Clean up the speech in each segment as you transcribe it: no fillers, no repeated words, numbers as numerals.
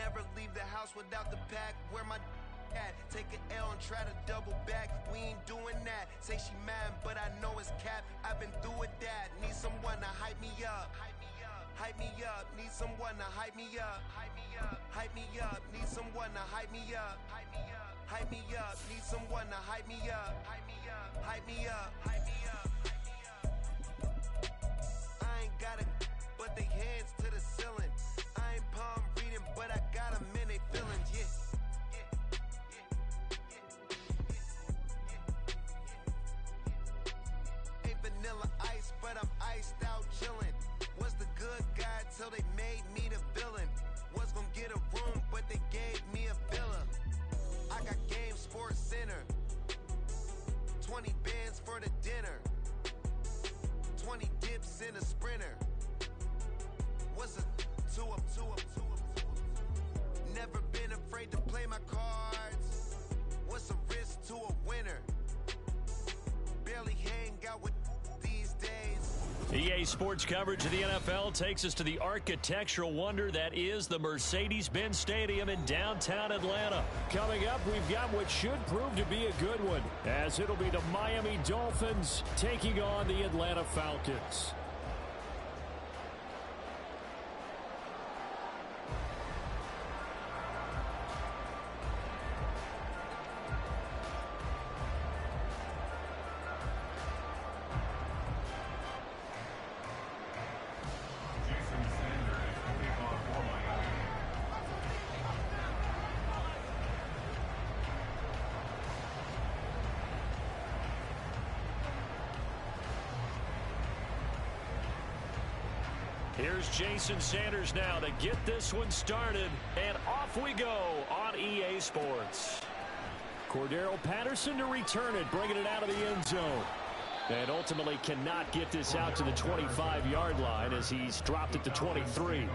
Never leave the house without the pack. Where my at? Take an L and try to double back. We ain't doing that. Say she mad, but I know it's cap. I've been through with that. Need someone to hype me up. Hype me up. Need someone to hype me up. Hype me up. Hype me up. Need someone to hype me up. Hype me up. Hype me up. Need someone to hype me up. Hype me up. Hype me up. Hype me up. I ain't got it, but they hands to the ceiling. I ain't palm reading, but I got them in they feelings. Yeah. Vanilla ice, but I'm iced out chillin'. Was the good guy till they made me the villain. Was gonna get a room, but they gave me a villa. I got game, Sports Center. 20 bands for the dinner. 20 dips in a sprinter. What's a two up? Never been afraid to play my cards. What's a risk to a winner? Barely hang out with these days. EA Sports coverage of the NFL takes us to the architectural wonder that is the Mercedes-Benz Stadium in downtown Atlanta. Coming up, we've got what should prove to be a good one, as it'll be the Miami Dolphins taking on the Atlanta Falcons. Here's Jason Sanders now to get this one started, and off we go on EA Sports. Cordero Patterson to return it, bringing it out of the end zone. And ultimately cannot get this out to the 25-yard line as he's dropped it to 23.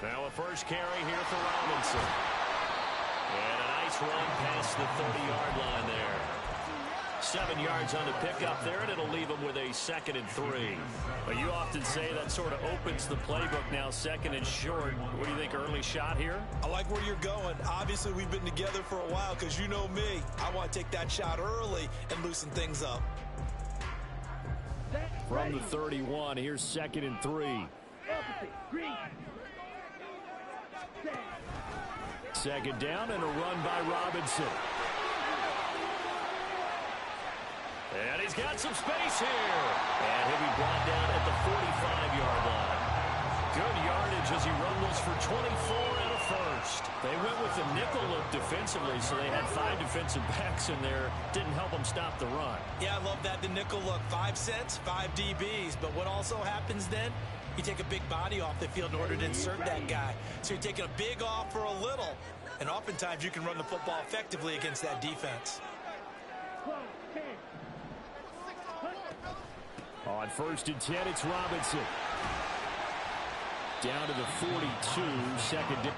Now a first carry here for Robinson. And a nice run past the 30-yard line there. 7 yards on the pickup there, and it'll leave him with a 2nd and 3. But you often say that sort of opens the playbook now, 2nd and short. What do you think, early shot here? I like where you're going. Obviously, we've been together for a while because you know me. I want to take that shot early and loosen things up. From the 31, here's 2nd and 3. Second down and a run by Robinson. And he's got some space here. And he'll be brought down at the 45-yard line. Good yardage as he rumbles for 24 and a first. They went with the nickel look defensively, so they had 5 defensive backs in there. Didn't help them stop the run. Yeah, I love that, the nickel look. 5 cents, 5 DBs. But what also happens then, you take a big body off the field in order to insert that guy. So you're taking a big off for a little. And oftentimes you can run the football effectively against that defense. On 1st and 10, it's Robinson. Down to the 42, 2nd down.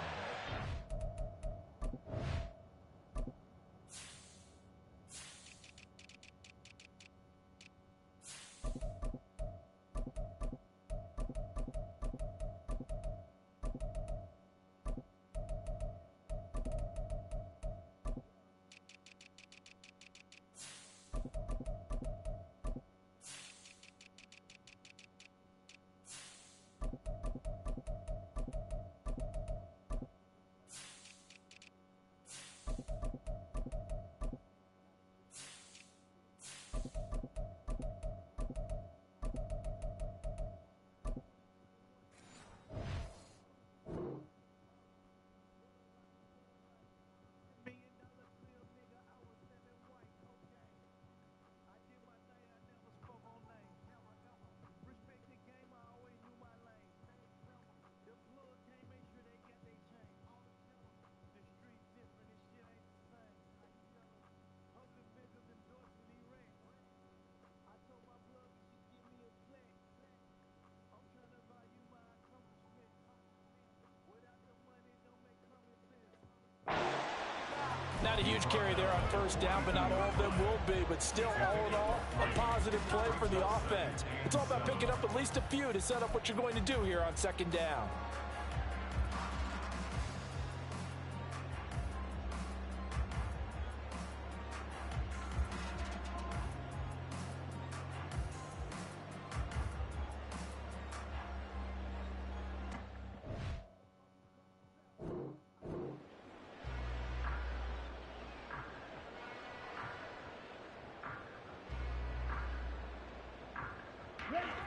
huge carry there on first down, but not all of them will be. But still, all in all, a positive play for the offense. It's all about picking up at least a few to set up what you're going to do here on second down.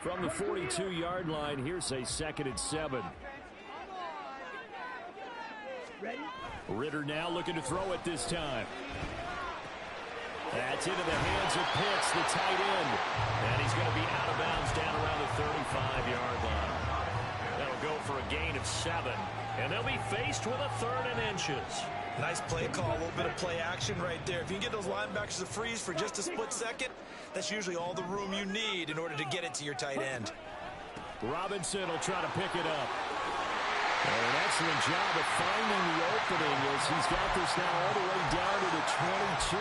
From the 42-yard line, here's a 2nd and 7. Ritter now looking to throw it this time. That's into the hands of Pitts, the tight end. And he's going to be out of bounds down around the 35-yard line. That'll go for a gain of 7. And they'll be faced with a 3rd and inches. Nice play call, a little bit of play action right there. If you can get those linebackers to freeze for just a split second, that's usually all the room you need in order to get it to your tight end. Robinson will try to pick it up. And an excellent job of finding the opening as he's got this now all the way down to the 22.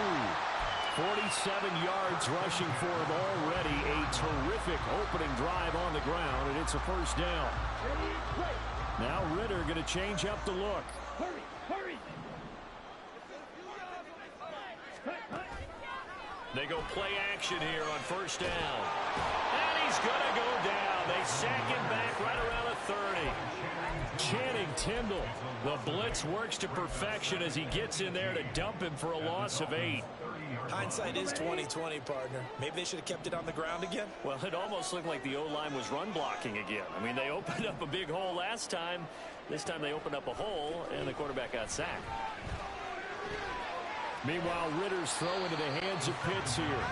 47 yards rushing for him already. A terrific opening drive on the ground, and it's a first down. Now Ritter going to change up the look. Hurry! They go play action here on first down. And he's going to go down. They sack him back right around the 30. Channing Tindall. The blitz works to perfection as he gets in there to dump him for a loss of 8. Hindsight is 20/20, partner. Maybe they should have kept it on the ground again. Well, it almost looked like the O-line was run blocking again. I mean, they opened up a big hole last time. This time they opened up a hole, and the quarterback got sacked. Meanwhile, Ritter's throw into the hands of Pitts here.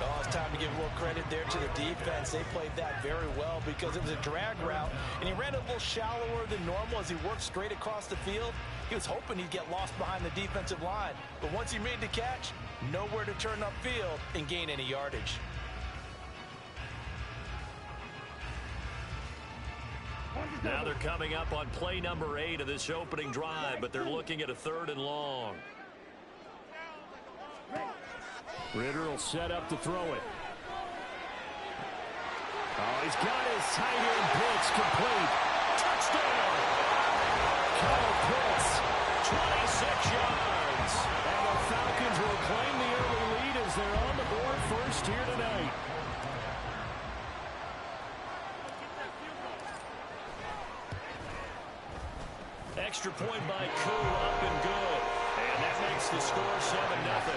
Oh, it's time to give a little credit there to the defense. They played that very well because it was a drag route, and he ran a little shallower than normal as he worked straight across the field. He was hoping he'd get lost behind the defensive line, but once he made the catch, nowhere to turn upfield and gain any yardage. Now they're coming up on play number 8 of this opening drive, but they're looking at a 3rd and long. Ritter will set up to throw it. Oh, he's got his tight end Pitts complete. Touchdown! Kyle Pitts. 26 yards. And the Falcons will claim the early lead as they're on the board first here tonight. Extra point by Koo, up and good. And that makes the score 7-0.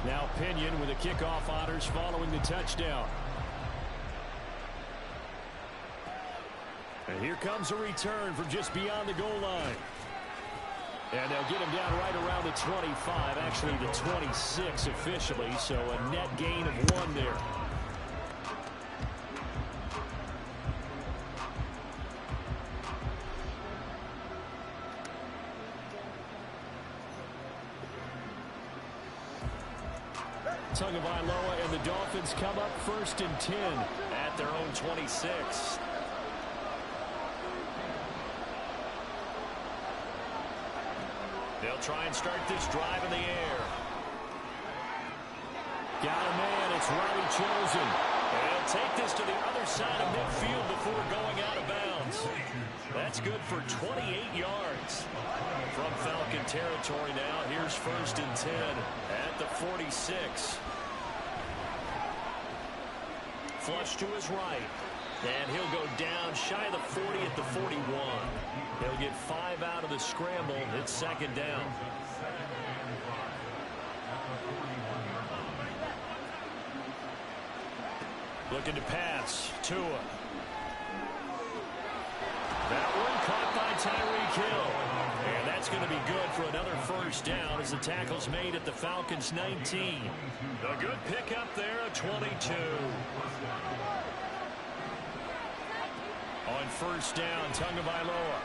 Now Pinion with the kickoff honors following the touchdown. And here comes a return from just beyond the goal line. And they'll get him down right around the 25, actually the 26 officially, so a net gain of 1 there. Tagovailoa and the Dolphins come up 1st and 10 at their own 26. They'll try and start this drive in the air. Got a man, it's Robbie Chosen. And he'll take this to the other side of midfield before going out of bounds. That's good for 28 yards. From Falcon territory now, here's 1st and 10 at the 46. Flush to his right. And he'll go down shy of the 40 at the 41. He'll get 5 out of the scramble. It's 2nd down. Looking to pass. Tua. That one caught by Tyreek Hill. And that's going to be good for another 1st down as the tackle's made at the Falcons' 19. A good pickup there at 22. On 1st down, Tagovailoa.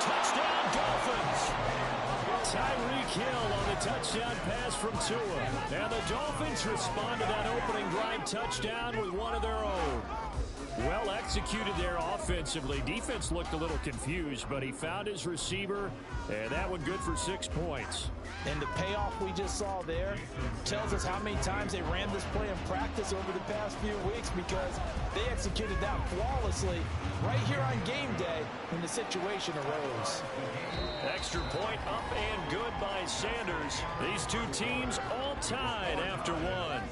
Touchdown, Dolphins! Tyreek Hill on the touchdown pass from Tua. And the Dolphins respond to that opening drive touchdown with one of their own. Well executed there offensively. Defense looked a little confused, but he found his receiver, and that one good for 6 points. And the payoff we just saw there tells us how many times they ran this play in practice over the past few weeks, because they executed that flawlessly right here on game day when the situation arose. Extra point up and good by Sanders. These two teams all tied after one.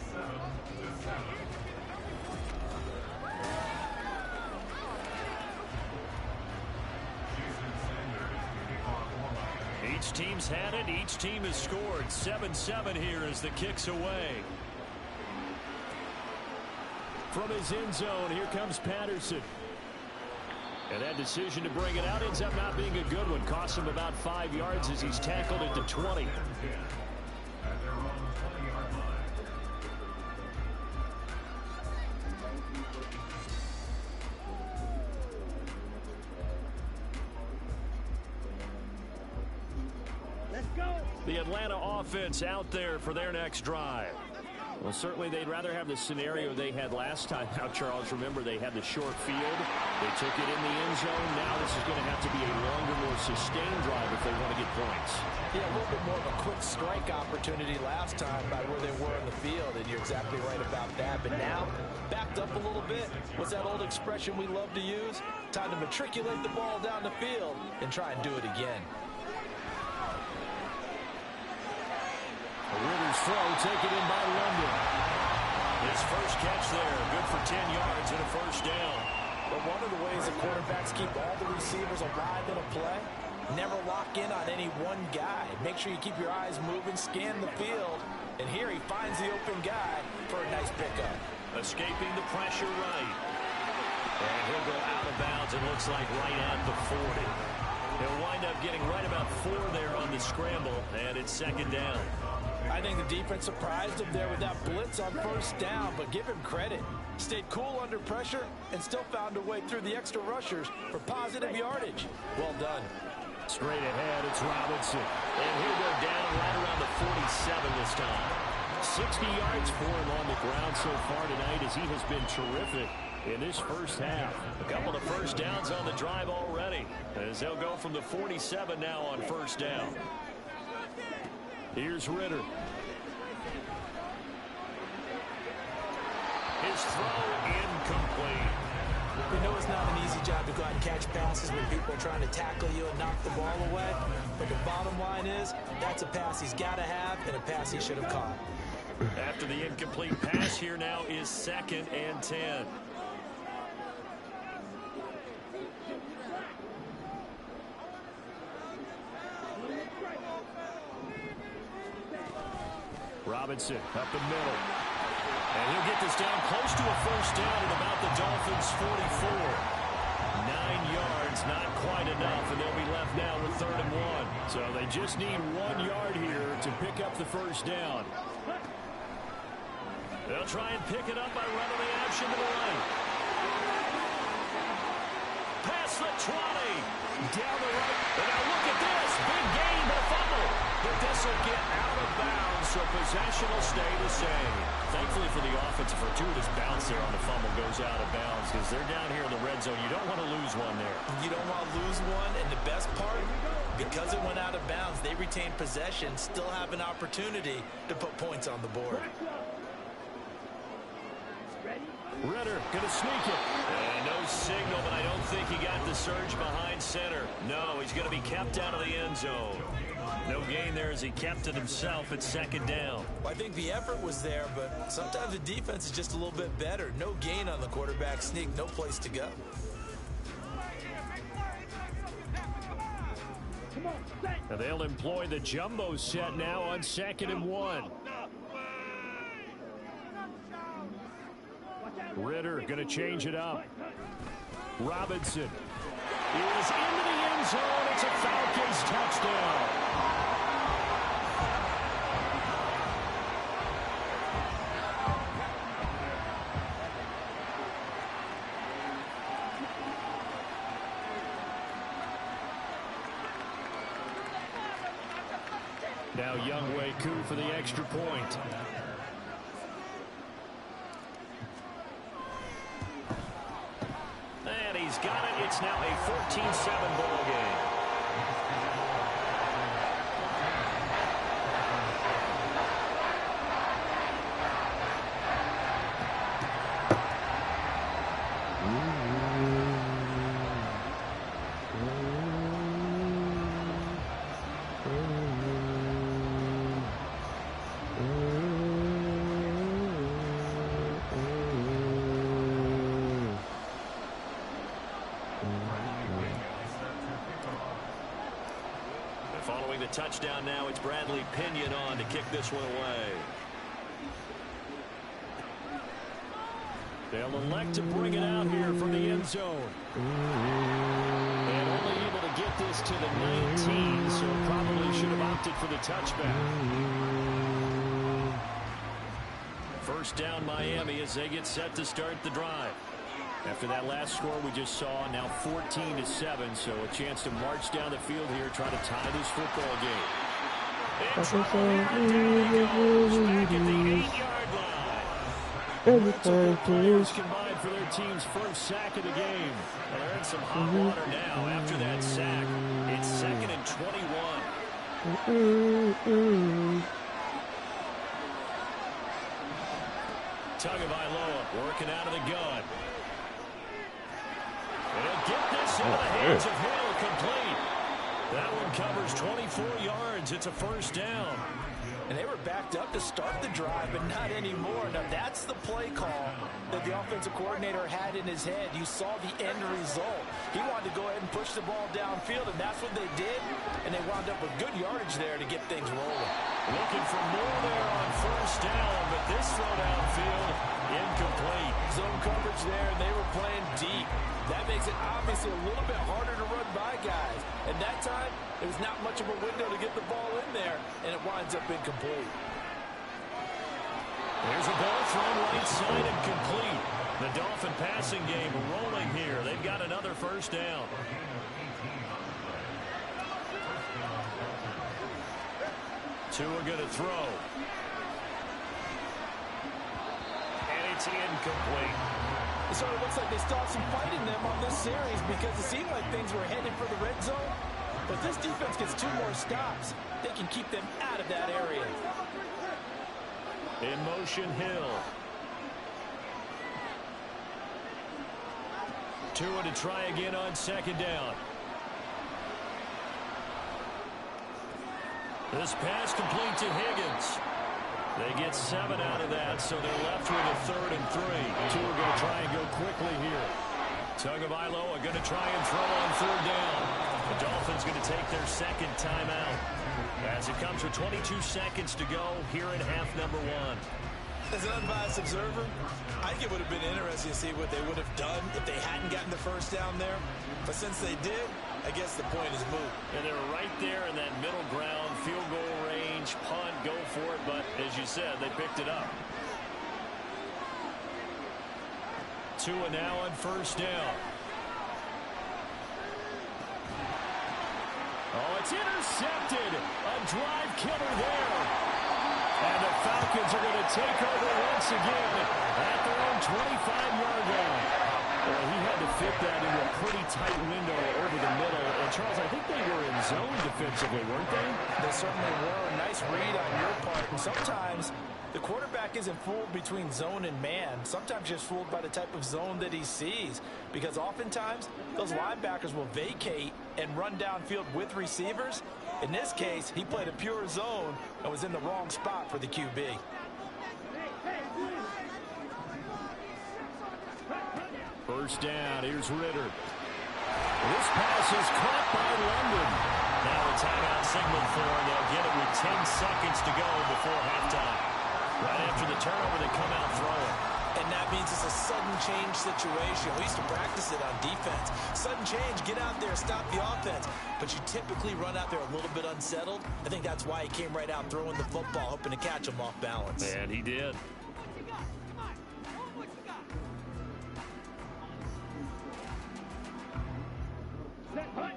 Each team's had it. Each team has scored. 7-7 here as the kick's away. From his end zone, here comes Patterson. And that decision to bring it out ends up not being a good one. Costs him about 5 yards as he's tackled at the 20. The Atlanta offense out there for their next drive. Well, certainly they'd rather have the scenario they had last time out, Charles. Remember, they had the short field. They took it in the end zone. Now this is going to have to be a longer, more sustained drive if they want to get points. Yeah, a little bit more of a quick strike opportunity last time by where they were in the field, and you're exactly right about that. But now, backed up a little bit. What's that old expression we love to use? Time to matriculate the ball down the field and try and do it again. Rivers throw, taken in by London. His first catch there, good for 10 yards and a first down. But one of the ways the quarterbacks keep all the receivers alive in a play, never lock in on any one guy. Make sure you keep your eyes moving, scan the field, and here he finds the open guy for a nice pickup. Escaping the pressure right. And he'll go out of bounds, it looks like right at the 40. He'll wind up getting right about 4 there on the scramble, and it's second down. I think the defense surprised him there with that blitz on first down, but give him credit. Stayed cool under pressure and still found a way through the extra rushers for positive yardage. Well done. Straight ahead, it's Robinson. And he'll go down right around the 47 this time. 60 yards for him on the ground so far tonight as he has been terrific in this first half. A couple of first downs on the drive already as they'll go from the 47 now on first down. Here's Ritter. His throw incomplete. We know it's not an easy job to go out and catch passes when people are trying to tackle you and knock the ball away. But the bottom line is, that's a pass he's got to have and a pass he should have caught. After the incomplete pass, here now is 2nd and 10. Robinson up the middle. And he'll get this down close to a first down at about the Dolphins' 44. 9 yards, not quite enough, and they'll be left now with 3rd and 1. So they just need 1 yard here to pick up the first down. They'll try and pick it up by running the option to the right. Past the 20. Down the right. And now look at this. Big gain, but a fumble. But this will get out of bounds, so possession will stay the same. Thankfully for the offense, a fortuitous bounce there on the fumble goes out of bounds because they're down here in the red zone. You don't want to lose one there. You don't want to lose one, and the best part, because it went out of bounds, they retain possession, still have an opportunity to put points on the board. Ritter going to sneak it. And no signal, but I don't think he got the surge behind center. No, he's going to be kept out of the end zone. No gain there as he kept it himself at 2nd down. Well, I think the effort was there, but sometimes the defense is just a little bit better. No gain on the quarterback sneak, no place to go. And they'll employ the jumbo set now on 2nd and 1. Ritter going to change it up. Robinson is into the end zone. It's a Falcons touchdown. Now Younghoe Koo for the extra point. And he's got it. It's now a 14-7 ball game. Following the touchdown now, it's Bradley Pinion on to kick this one away. They'll elect to bring it out here from the end zone. And only able to get this to the 19, so probably should have opted for the touchback. First down Miami as they get set to start the drive. After that last score we just saw, now 14-7, so a chance to march down the field here, try to tie this football game. In trouble here, down he goes, back at the 8-yard line. Multiple players combined for their team's first sack of the game. Well, they're in some hot water now after that sack. It's 2nd and 21. Tagovailoa working out of the gun. And he'll get this into the hands of Hill, complete. That one covers 24 yards. It's a first down. And they were backed up to start the drive, but not anymore. Now, that's the play call that the offensive coordinator had in his head. You saw the end result. He wanted to go ahead and push the ball downfield, and that's what they did. And they wound up with good yardage there to get things rolling. Looking for more there on first down, but this throw downfield, incomplete. Zone coverage there, and they were playing deep. That makes it obviously a little bit harder to run by guys. At that time, there was not much of a window to get the ball in there, and it winds up incomplete. There's a ball thrown right side and complete. The Dolphin passing game rolling here. They've got another first down. Two are going to throw. And it's incomplete. It sort of looks like they still have some fight in them on this series because it seemed like things were headed for the red zone. But this defense gets 2 more stops. They can keep them out of that area. In motion, Hill. Tua to try again on second down. This pass complete to Higgins. They get 7 out of that, so they're left with a 3rd and 3. Tua going to try and go quickly here. Tagovailoa going to try and throw on 3rd down. The Dolphins going to take their second timeout as it comes with 22 seconds to go here in half number 1. As an unbiased observer, I think it would have been interesting to see what they would have done if they hadn't gotten the first down there. But since they did, I guess the point is moot. And they're right there in that middle ground, field goal range, punt, go for it. But as you said, they picked it up. Tua now on first down. Oh, it's intercepted. A drive killer there. And the Falcons are going to take over once again at their own 25-yard line. Well, he had to fit that into a pretty tight window over the middle. And, Charles, I think they were in zone defensively, weren't they? They certainly were. Nice read on your part. And sometimes the quarterback isn't fooled between zone and man. Sometimes just fooled by the type of zone that he sees. Because oftentimes, those linebackers will vacate and run downfield with receivers. In this case, he played a pure zone and was in the wrong spot for the QB. First down, here's Ritter. This pass is caught by London. Now a timeout signal for him. They'll get it with 10 seconds to go before halftime. Right after the turnover, they come out throwing. And that means it's a sudden change situation. We used to practice it on defense. Sudden change, get out there, stop the offense. But you typically run out there a little bit unsettled. I think that's why he came right out throwing the football, hoping to catch him off balance. And he did.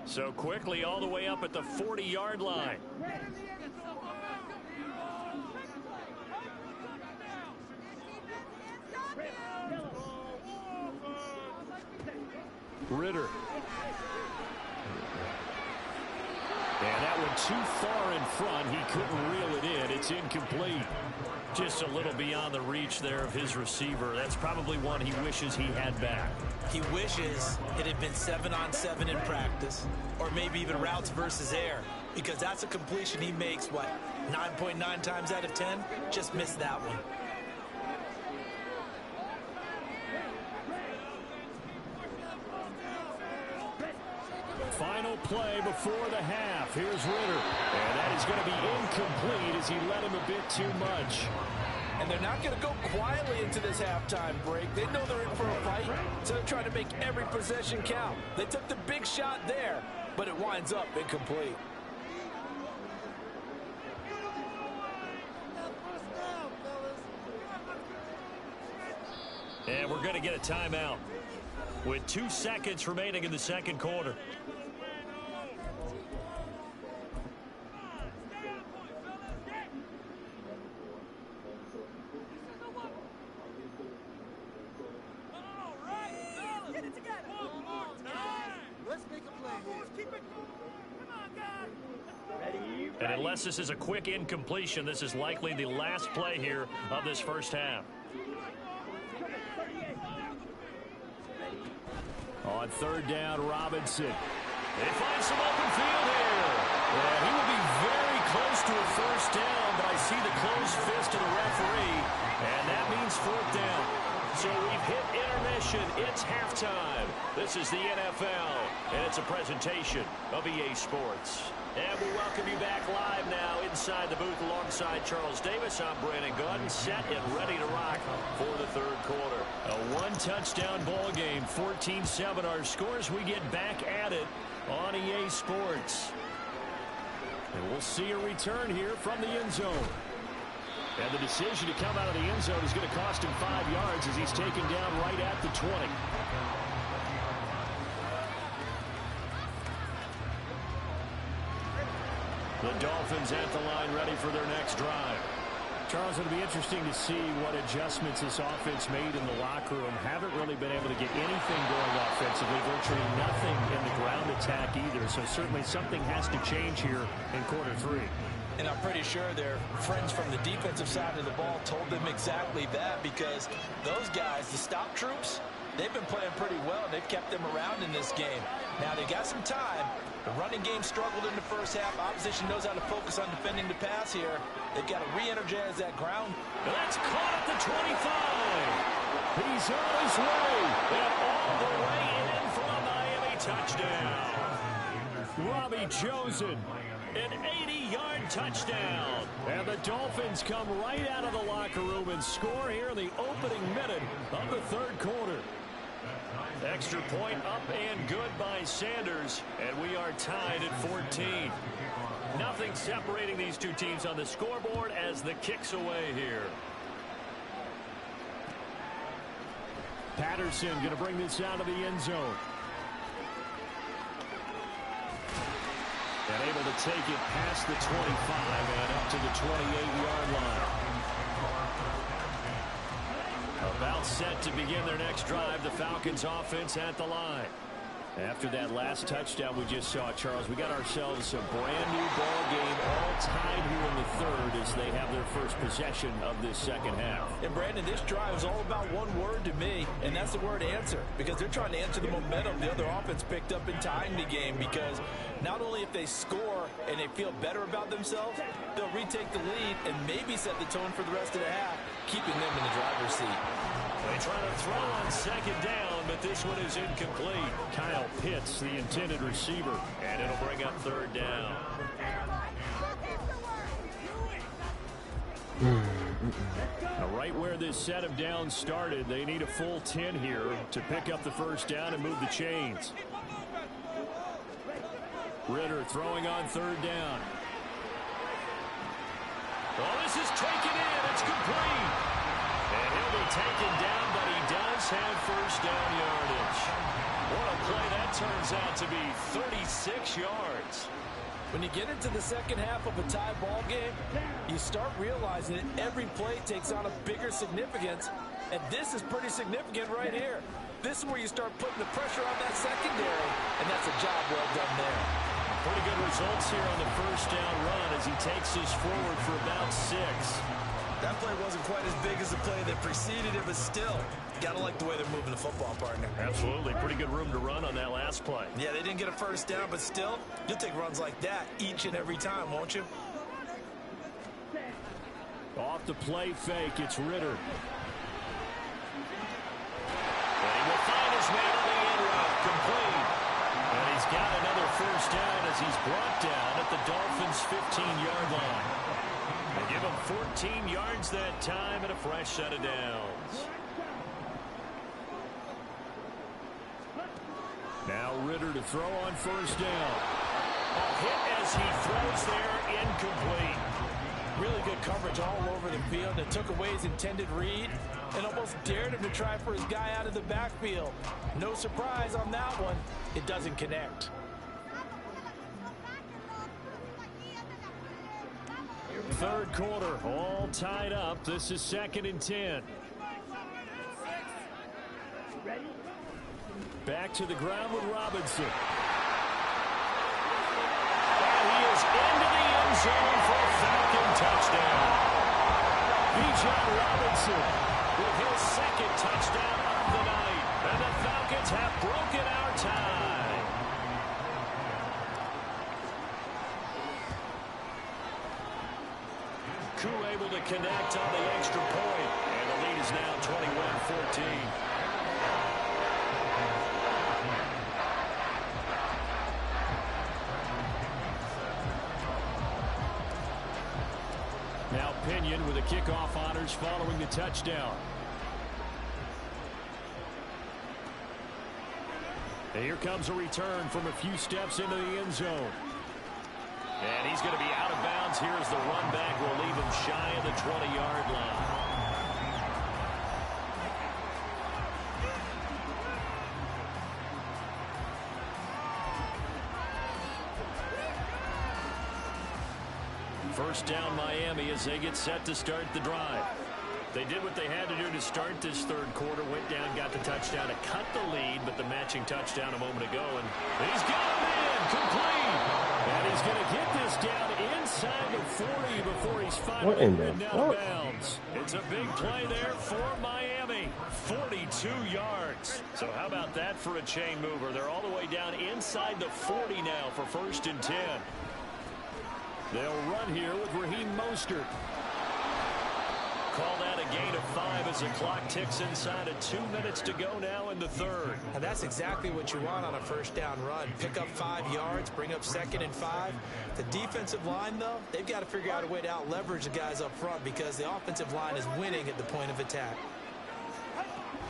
So quickly all the way up at the 40-yard line. Ritter. And that one too far in front. He couldn't reel it in. It's incomplete. Just a little beyond the reach there of his receiver. That's probably one he wishes he had back. He wishes it had been 7-on-7 in practice, or maybe even routes versus air, because that's a completion he makes, 9.9 times out of 10? Just missed that one. Final play before the half. Here's Ritter. And that is going to be incomplete as he led him a bit too much. And they're not going to go quietly into this halftime break. They know they're in for a fight, so they're trying to make every possession count. They took the big shot there, but it winds up incomplete. And we're going to get a timeout with 2 seconds remaining in the second quarter. And unless this is a quick incompletion, this is likely the last play here of this first half. On third down, Robinson. They find some open field here. Yeah, he will be very close to a first down, but I see the closed fist of the referee, and that means fourth down. So we've hit intermission. It's halftime. This is the NFL, and it's a presentation of EA Sports. And we welcome you back live now inside the booth alongside Charles Davis. I'm Brandon Gaudin, set and ready to rock for the third quarter. A one-touchdown ball game, 14-7 our scores. We get back at it on EA Sports. And we'll see a return here from the end zone. And the decision to come out of the end zone is going to cost him 5 yards as he's taken down right at the 20. The Dolphins at the line ready for their next drive. Charles, it'll be interesting to see what adjustments this offense made in the locker room. Haven't really been able to get anything going offensively, virtually nothing in the ground attack either. So certainly something has to change here in quarter three. And I'm pretty sure their friends from the defensive side of the ball told them exactly that, because those guys, the stop troops, they've been playing pretty well, and they've kept them around in this game. Now, they got some time. The running game struggled in the first half. Opposition knows how to focus on defending the pass here. They've got to re-energize that ground. That's caught at the 25. He's on his way. And all the way in for a Miami touchdown. Robbie Josen. An 80-yard touchdown. And the Dolphins come right out of the locker room and score here in the opening minute of the third quarter. Extra point up and good by Sanders, and we are tied at 14. Nothing separating these two teams on the scoreboard as the kick's away here. Patterson going to bring this out of the end zone. And able to take it past the 25 and up to the 28-yard line. About set to begin their next drive, the Falcons offense at the line. After that last touchdown we just saw, Charles, we got ourselves a brand new ball game, all tied here in the third as they have their first possession of this second half. And Brandon, this drive is all about one word to me, and that's the word answer, because they're trying to answer the momentum the other offense picked up in tying the game, because not only if they score and they feel better about themselves, they'll retake the lead and maybe set the tone for the rest of the half, keeping them in the driver's seat. They try to throw on second down, but this one is incomplete. Kyle Pitts, the intended receiver. And it'll bring up third down. Now, right where this set of downs started, they need a full 10 here to pick up the first down and move the chains. Ritter throwing on third down. Oh, this is taken in. It's complete. And he'll be taken down, but he does have first down yardage. What a play that turns out to be, 36 yards. When you get into the second half of a tie ball game, you start realizing that every play takes on a bigger significance, and this is pretty significant right here. This is where you start putting the pressure on that secondary, and that's a job well done there. Pretty good results here on the first down run as he takes us forward for about 6. That play wasn't quite as big as the play that preceded it, but still, gotta like the way they're moving the football, partner. Absolutely. Pretty good room to run on that last play. Yeah, they didn't get a first down, but still, you'll take runs like that each and every time, won't you? Off the play fake, it's Ritter. And he will find his man on the end route, complete. And he's got another first down as he's brought down at the Dolphins' 15-yard line. They give him 14 yards that time and a fresh set of downs. Now Ritter to throw on first down. A hit as he throws there, incomplete. Really good coverage all over the field that took away his intended read and almost dared him to try for his guy out of the backfield. No surprise on that one. It doesn't connect. Third quarter, all tied up. This is 2nd and 10. Back to the ground with Robinson. And he is into the end zone for a Falcon touchdown. Bijan Robinson With his second touchdown of the night. And the Falcons have broken our tie. Koo able to connect on the extra point. And the lead is now 21-14. Now Pinion with the kickoff honors following the touchdown. And here comes a return from a few steps into the end zone. And he's going to be out of bounds here as the run back will leave him shy of the 20-yard line. First down Miami as they get set to start the drive. They did what they had to do to start this third quarter. Went down, got the touchdown to cut the lead, but the matching touchdown a moment ago. And he's got him in, complete. And he's going to get this down inside the 40 before he's finally ridden out of bounds. It's a big play there for Miami. 42 yards. So how about that for a chain mover? They're all the way down inside the 40 now for 1st and 10. They'll run here with Raheem Mostert. Call that a gain of 5 as the clock ticks inside of 2 minutes to go now in the third. And that's exactly what you want on a first down run. Pick up 5 yards, bring up 2nd and 5. The defensive line, though, they've got to figure out a way to out-leverage the guys up front because the offensive line is winning at the point of attack.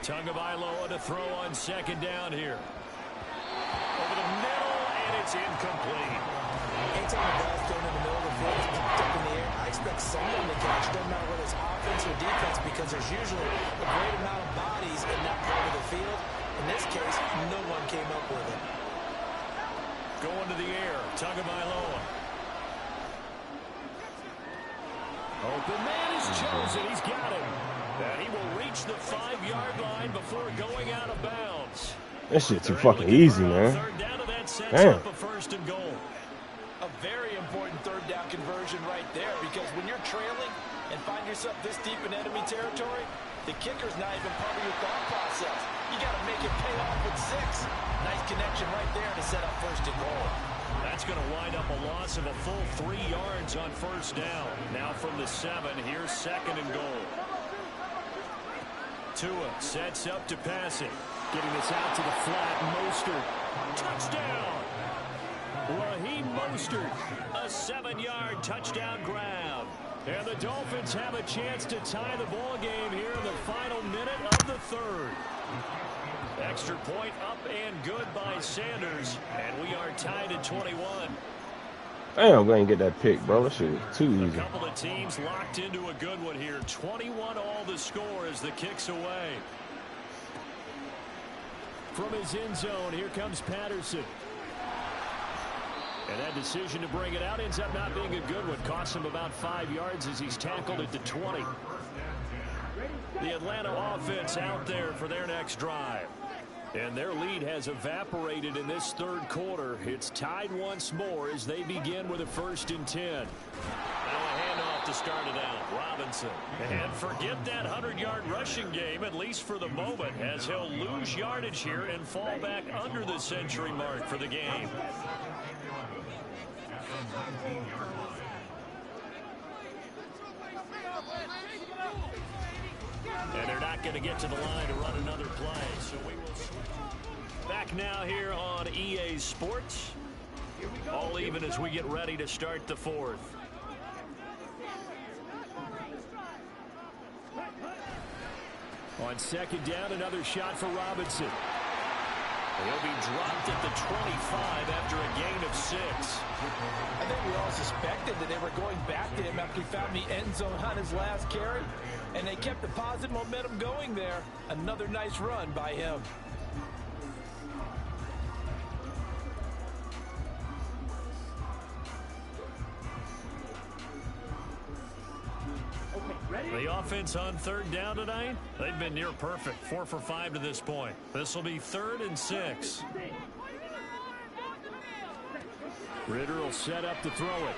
Tagovailoa to throw on 2nd down here. Over the middle, and it's incomplete. Anytime the ball's thrown in the middle of the field, it's popped up in the air, I expect someone to catch. Doesn't matter whether it's offense or defense because there's usually a great amount of bodies in that part of the field. In this case, no one came up with it. Going to the air, Tagovailoa. Open man is chosen. He's got him. And he will reach the 5-yard line before going out of bounds. That shit too fucking easy, man. Third down, and that sets Damn. up a 1st and goal. A very important third down conversion right there because when you're trailing and find yourself this deep in enemy territory, the kicker's not even part of your thought process. You got to make it pay off with 6. Nice connection right there to set up 1st and goal. That's going to wind up a loss of a full 3 yards on 1st down. Now from the 7, here's 2nd and goal. Tua sets up to pass it. Getting this out to the flat. Mostert. Touchdown! Raheem Mostert, a 7-yard touchdown grab. And the Dolphins have a chance to tie the ball game here in the final minute of the third. Extra point up and good by Sanders. And we are tied at 21. Damn, we ain't get that pick, bro. That shit is too A easy. couple of teams locked into a good one here. 21 all the score as the kick's away. From his end zone, here comes Patterson. And that decision to bring it out ends up not being a good one. Costs him about 5 yards as he's tackled at the 20. The Atlanta offense out there for their next drive. And their lead has evaporated in this third quarter. It's tied once more as they begin with a 1st and 10. Now a handoff to start it out. Robinson. And forget that 100-yard rushing game, at least for the moment, as he'll lose yardage here and fall back under the century mark for the game. And they're not going to get to the line to run another play. So we will switch. Back now here on EA Sports. All even as we get ready to start the 4th. On 2nd down, another shot for Robinson. He'll be dropped at the 25 after a gain of 6. I think we all suspected that they were going back to him after he found the end zone on his last carry. And they kept the positive momentum going there. Another nice run by him. The offense on 3rd down tonight, they've been near perfect. 4 for 5 to this point. This will be 3rd and 6. Ritter will set up to throw it.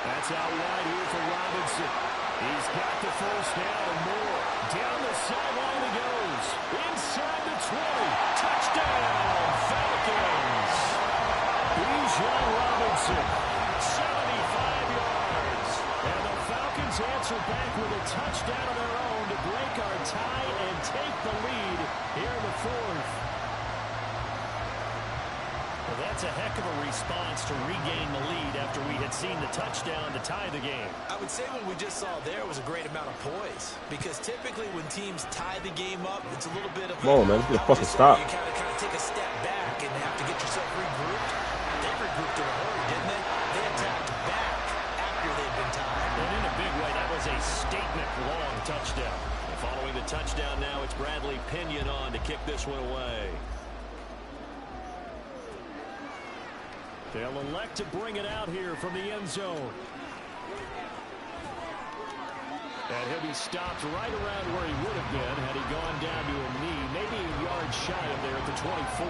That's out wide here for Robinson. He's got the 1st down and more. Down the sideline he goes. Inside the 20. Touchdown, Falcons. Bijan Robinson. 75 yards. And the Falcons answer back with a touchdown of their own to break our tie and take the lead here in the 4th. Well, that's a heck of a response to regain the lead after we had seen the touchdown to tie the game. I would say what we just saw there was a great amount of poise. Because typically when teams tie the game up, it's a little bit of... Come on, man. Just fucking stop. You kind of take a step back and have to get yourself regrouped. They regrouped in a hurry, didn't they? They attacked back after they'd been tied. And in a big way, that was a statement long touchdown. And following the touchdown now, it's Bradley Pinion on to kick this one away. They'll elect to bring it out here from the end zone. And he'll be stopped right around where he would have been had he gone down to a knee, maybe a yard shy of there at the 24.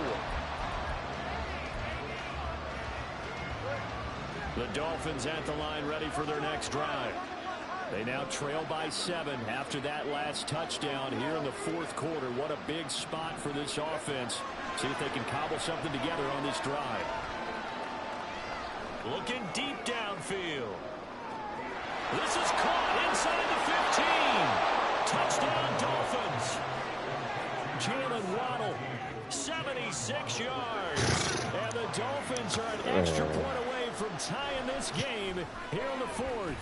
The Dolphins at the line ready for their next drive. They now trail by 7 after that last touchdown here in the 4th quarter. What a big spot for this offense. See if they can cobble something together on this drive. Looking deep downfield. This is caught inside the 15. Touchdown, Dolphins. Jalen Waddle, 76 yards. And the Dolphins are an extra point away from tying this game here in the 4th.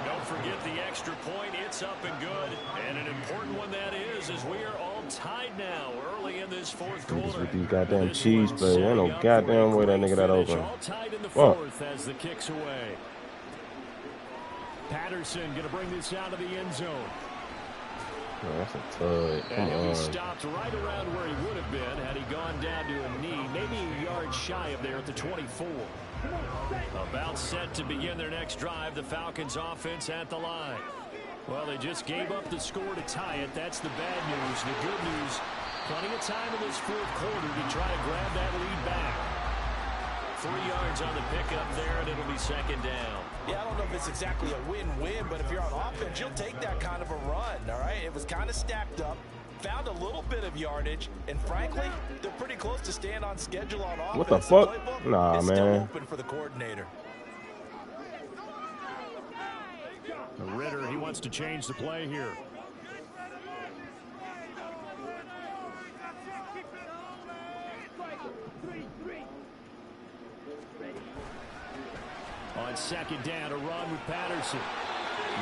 Don't forget the extra point. It's up and good. And an important one that is, as we are all tied now early in this 4th quarter. With these goddamn cheese, baby. Ain't no goddamn way that nigga that open. All tied in the 4th as the kick's away. Patterson going to bring this out of the end zone. Oh, that's a tug. Come and he'll be on. stopped right around where he would have been had he gone down to a knee, maybe a yard shy of there at the 24. About set to begin their next drive, the Falcons offense at the line. Well, they just gave up the score to tie it. That's the bad news. The good news, plenty of time in this 4th quarter to try to grab that lead back. 3 yards on the pickup there, and it'll be 2nd down. Yeah, I don't know if it's exactly a win-win, but if you're on offense, you'll take that kind of a run, all right? It was kind of stacked up, found a little bit of yardage, and frankly, they're pretty close to staying on schedule on offense. What the fuck? Nah, it's man. still open for the coordinator. Ritter, he wants to change the play here. On 2nd down, a run with Patterson.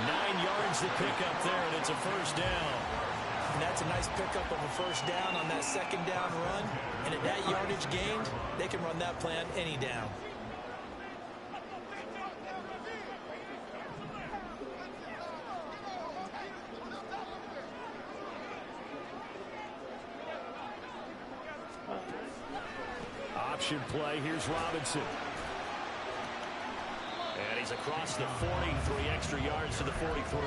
9 yards to pick up there, and it's a 1st down. And that's a nice pickup of a 1st down on that 2nd down run. And at that yardage gained, they can run that plan any down. Option play. Here's Robinson. And he's across the 40, 3 extra yards to the 43.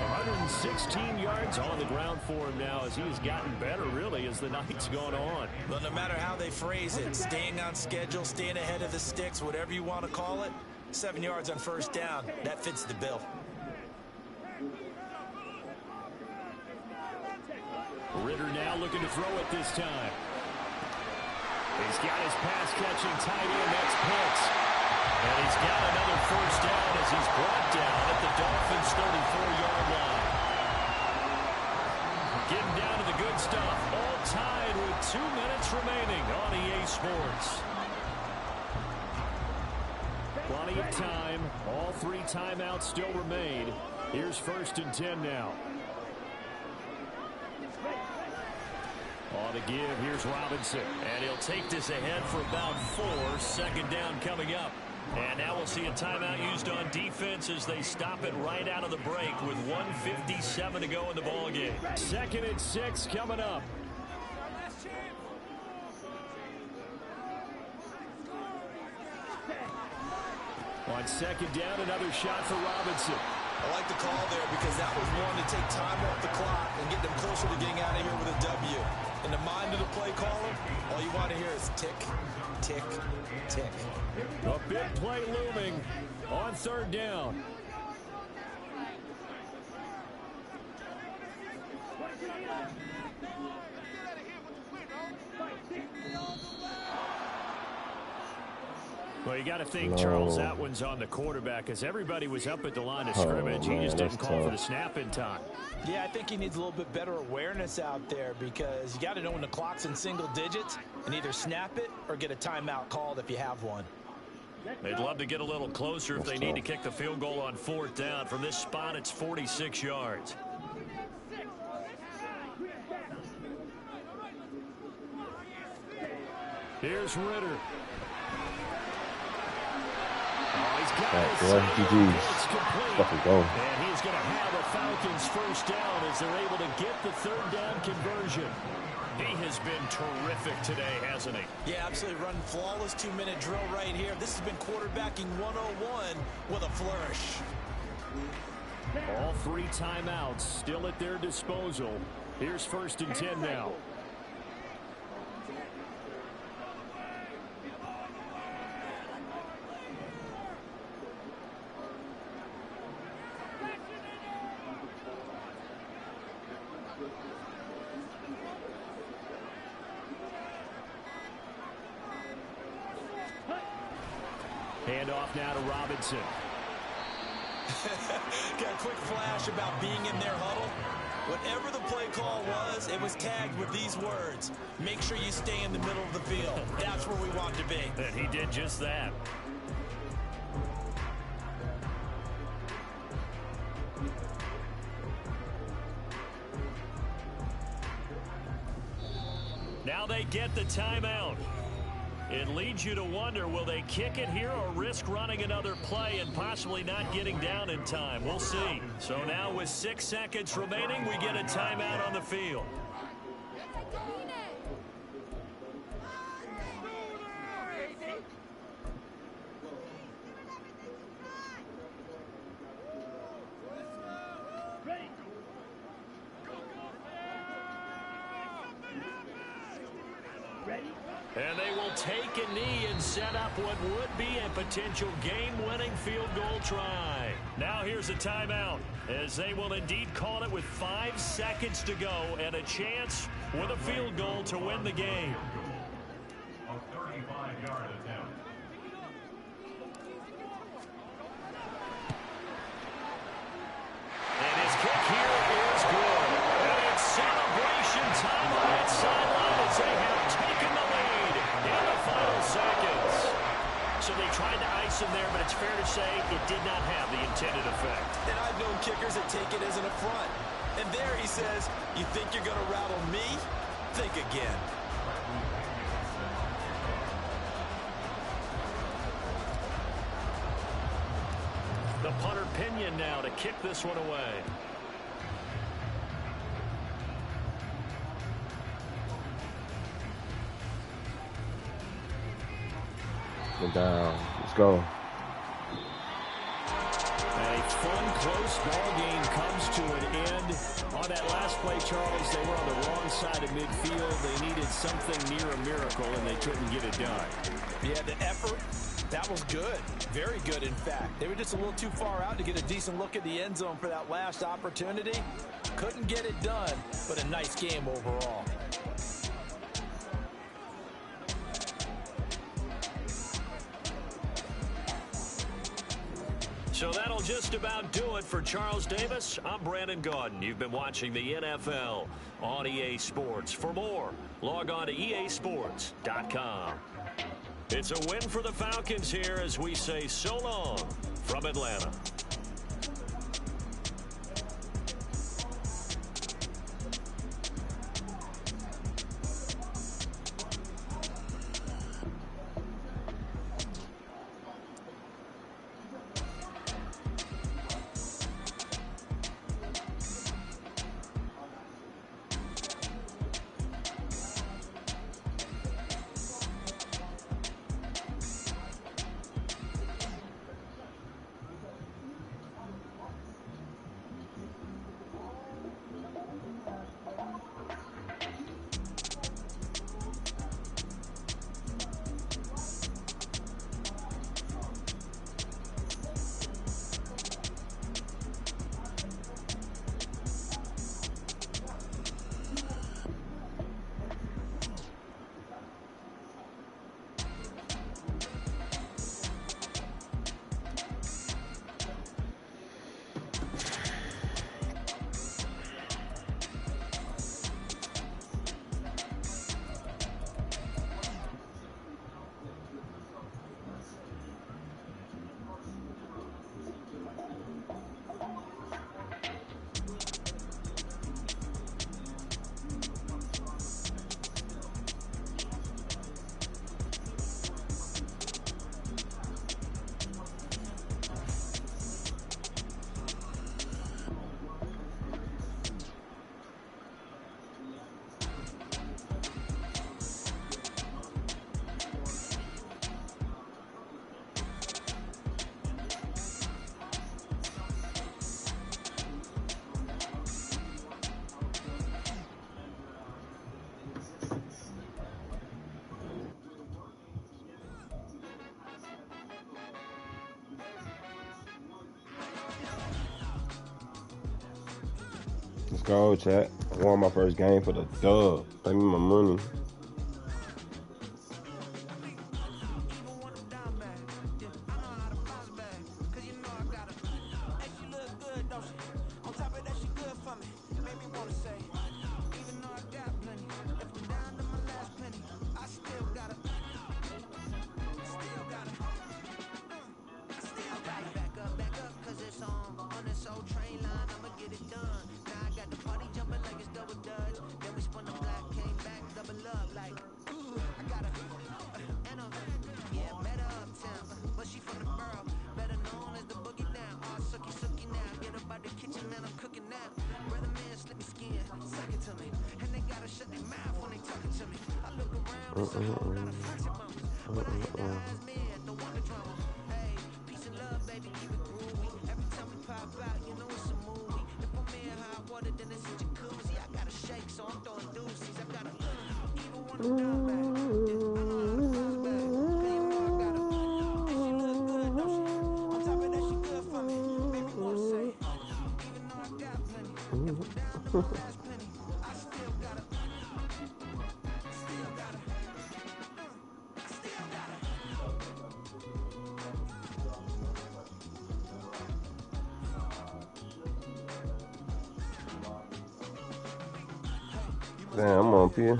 116 yards on the ground for him now as he has gotten better, really, as the night's gone on. Well, no matter how they phrase it, staying on schedule, staying ahead of the sticks, whatever you want to call it, 7 yards on first down, that fits the bill. Ritter now looking to throw it this time. He's got his pass-catching tight end. That's Pitts. And he's got another first down as he's brought down at the Dolphins' 34-yard line. Getting down to the good stuff. All tied with 2 minutes remaining on EA Sports. Plenty of time. All 3 timeouts still remain. Here's 1st and 10 now. On the give, here's Robinson. And he'll take this ahead for about 4. 2nd down coming up. And now we'll see a timeout used on defense as they stop it right out of the break with 1:57 to go in the ballgame. 2nd and 6 coming up. On 2nd down, another shot for Robinson. I like the call there because that was one to take time off the clock and get them closer to getting out of here with a W. In the mind of the play caller, all you want to hear is tick, tick, tick. A big play looming on 3rd down. Well, you got to think, Charles, that one's on the quarterback because everybody was up at the line of scrimmage. He just didn't call for the snap in time. Yeah, I think he needs a little bit better awareness out there because you got to know when the clock's in single digits and either snap it or get a timeout called if you have one. They'd love to get a little closer if they need to kick the field goal on 4th down. From this spot, it's 46 yards. Here's Ritter. GG's. Fucking go. And he's going to have a Falcons first down as they're able to get the 3rd down conversion. He has been terrific today, hasn't he? Yeah, absolutely. Running flawless 2-minute drill right here. This has been quarterbacking 101 with a flourish. All 3 timeouts still at their disposal. Here's 1st and 10 now. Handoff now to Robinson. Got a quick flash about being in their huddle. Whatever the play call was, it was tagged with these words. Make sure you stay in the middle of the field. That's where we want to be. And he did just that. Now they get the timeout. It leads you to wonder, will they kick it here or risk running another play and possibly not getting down in time? We'll see. So now with 6 seconds remaining, we get a timeout on the field. And they will take a knee and set up what would be a potential game-winning field goal try. Now here's a timeout, as they will indeed call it with 5 seconds to go and a chance with a field goal to win the game. A 35-yard attempt. And his kick here is good. And it's celebration time on its sideline as they have taken the lead in the final seconds. So they tried to ice him there, but it's fair to say it did not have the intended effect. And I've known kickers that take it as an affront. And there he says, you think you're going to rattle me? Think again. The punter Pinion now to kick this one away. Go down. Let's go. A fun, close ball game comes to an end. On that last play, Charles, they were on the wrong side of midfield. They needed something near a miracle, and they couldn't get it done. Yeah, the effort, that was good. Very good, in fact. They were just a little too far out to get a decent look at the end zone for that last opportunity. Couldn't get it done, but a nice game overall. So that'll just about do it for Charles Davis. I'm Brandon Gaudin. You've been watching the NFL on EA Sports. For more, log on to easports.com. It's a win for the Falcons here as we say so long from Atlanta. Let's go, chat. I won my first game for the dub. Pay me my money. Damn, I'm on P.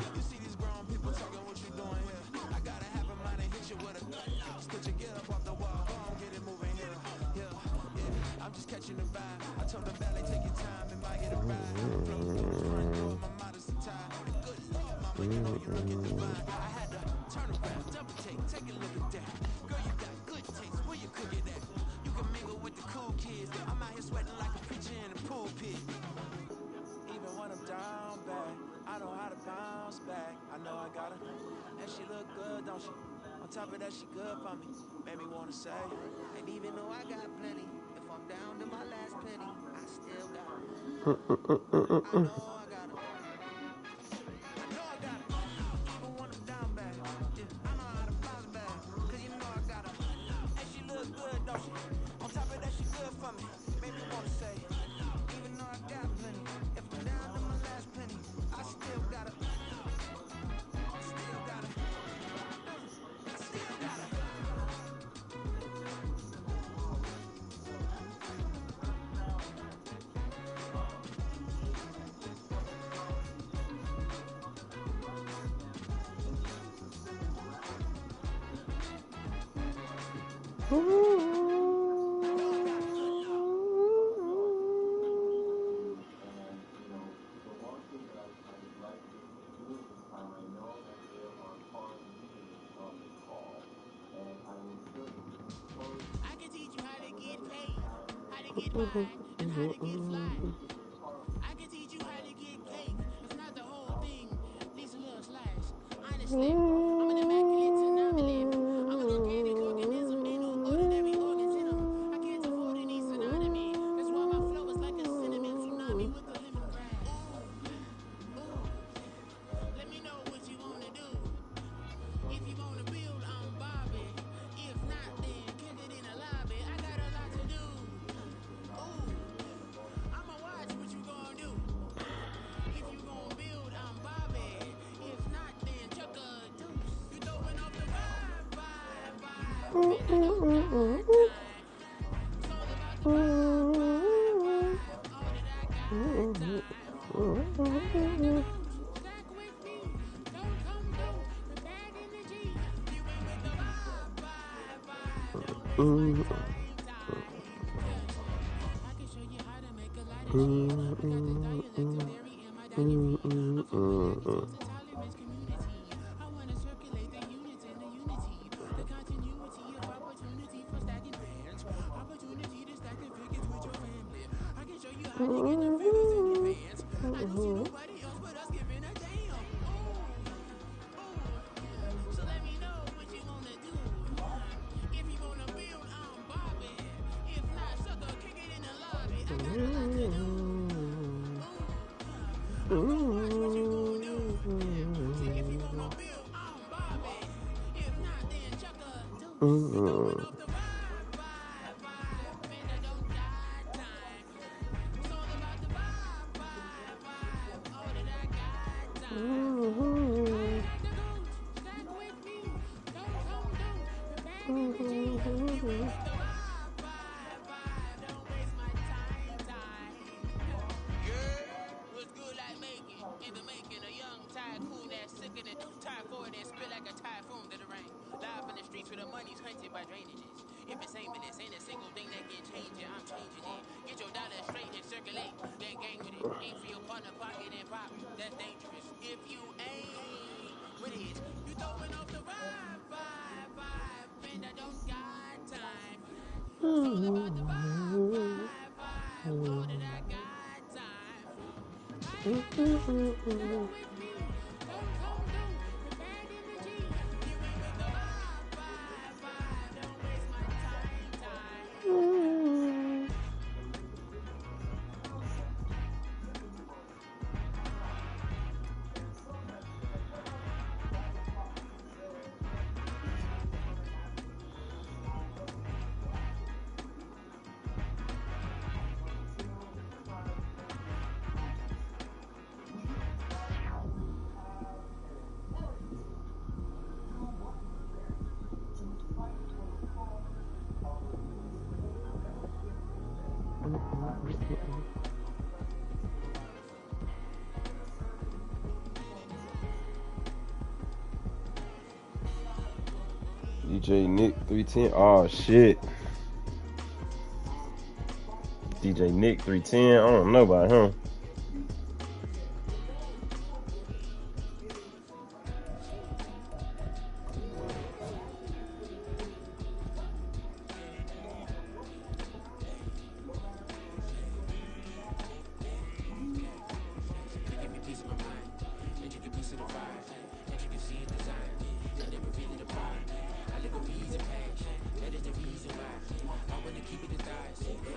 Top of that, she good for me. Made me wanna say, and even though I got plenty, if I'm down to my last penny, I still got it. I know I got it. I know I got it. Even when I'm down bad, yeah, I know how to bounce back. Cause you know I got it. And she look good, don't she? On top of that, she good for me. Made me wanna say, even though I got plenty, if I'm down to my last penny, I still got it. Still got it. I still got it. I can teach you how to get paid, how to get high, and how to get fly. I can teach you how to get cake, if not the whole thing, at least a little slice. Honestly, I'm an immaculate anomaly. I'm an organic organism, ain't no ordinary organs in them. I can't afford any synonymy. That's why my flow is like a cinnamon tsunami with the lemongrass. Ooh, let me know what you wanna do. If you wanna build, I'm Bobby. If not, then kick it in the lobby. I got a lot to do. Ooh, I'ma watch what you gonna do. If you gon' build, I'm Bobby. If not, then chuck a deuce. You throwing off the vibe. Man, I don't got time. It's all about the vibe. All that I got time. Stack with me. Don't come through with bad energy. You ain't with the vibe. Don't waste my time. Yeah. I can show you how to make a lot of cheese. I got the dialect to vary in my diary. I'm from a lactose intolerance community. I wanna circulate the units and the unity. The continuity of opportunity for stacking bands. Opportunity to stack the figures with your family. I can show you how to get the figures in advance. I don't see nobody else but us giving a damn. So let me know what you wanna do. If you wanna build, I'm Bobby. If not, sucker, kick it in the lobby. I got a lot to do. I'ma watch what you gonna do. See if you wanna build, I'm Bobby. If not, then chuck a deuce. You throwing off the vibe. Man, I don't got time. It's all about the vibe. All that I got time. Stack with me. Don't come through with bad energy. You ain't with the vibe. Don't waste my time. Yeah, what's good like making? In the making, a young tycoon that's sicker than typhoid and spit like a typhoon to the rain. Live in the streets where the money's hunted by drainages. If it's aimless, ain't a single thing that can change it. I'm changing it. Get your dollar straight and circulate. Then gang with it. Aim for your partner, pocket and pop. That's dangerous. If you ain't with it, you throwing off the vibe. Man, I don't got time. It's all about the vibe. All that I got time. I ain't got no stack with me. Don't come through with bad energy. You ain't with the vibe. Don't waste my time. DJ Nick 310. Oh shit. DJ Nick 310. I don't know about him.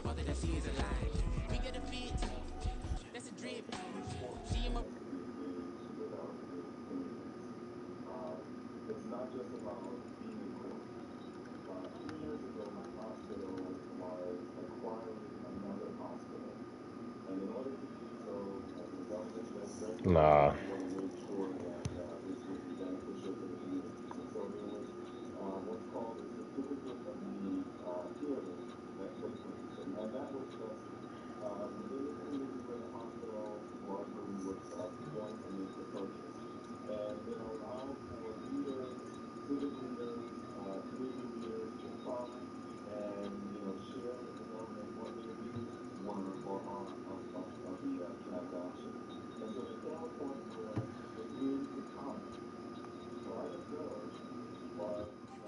All Nah.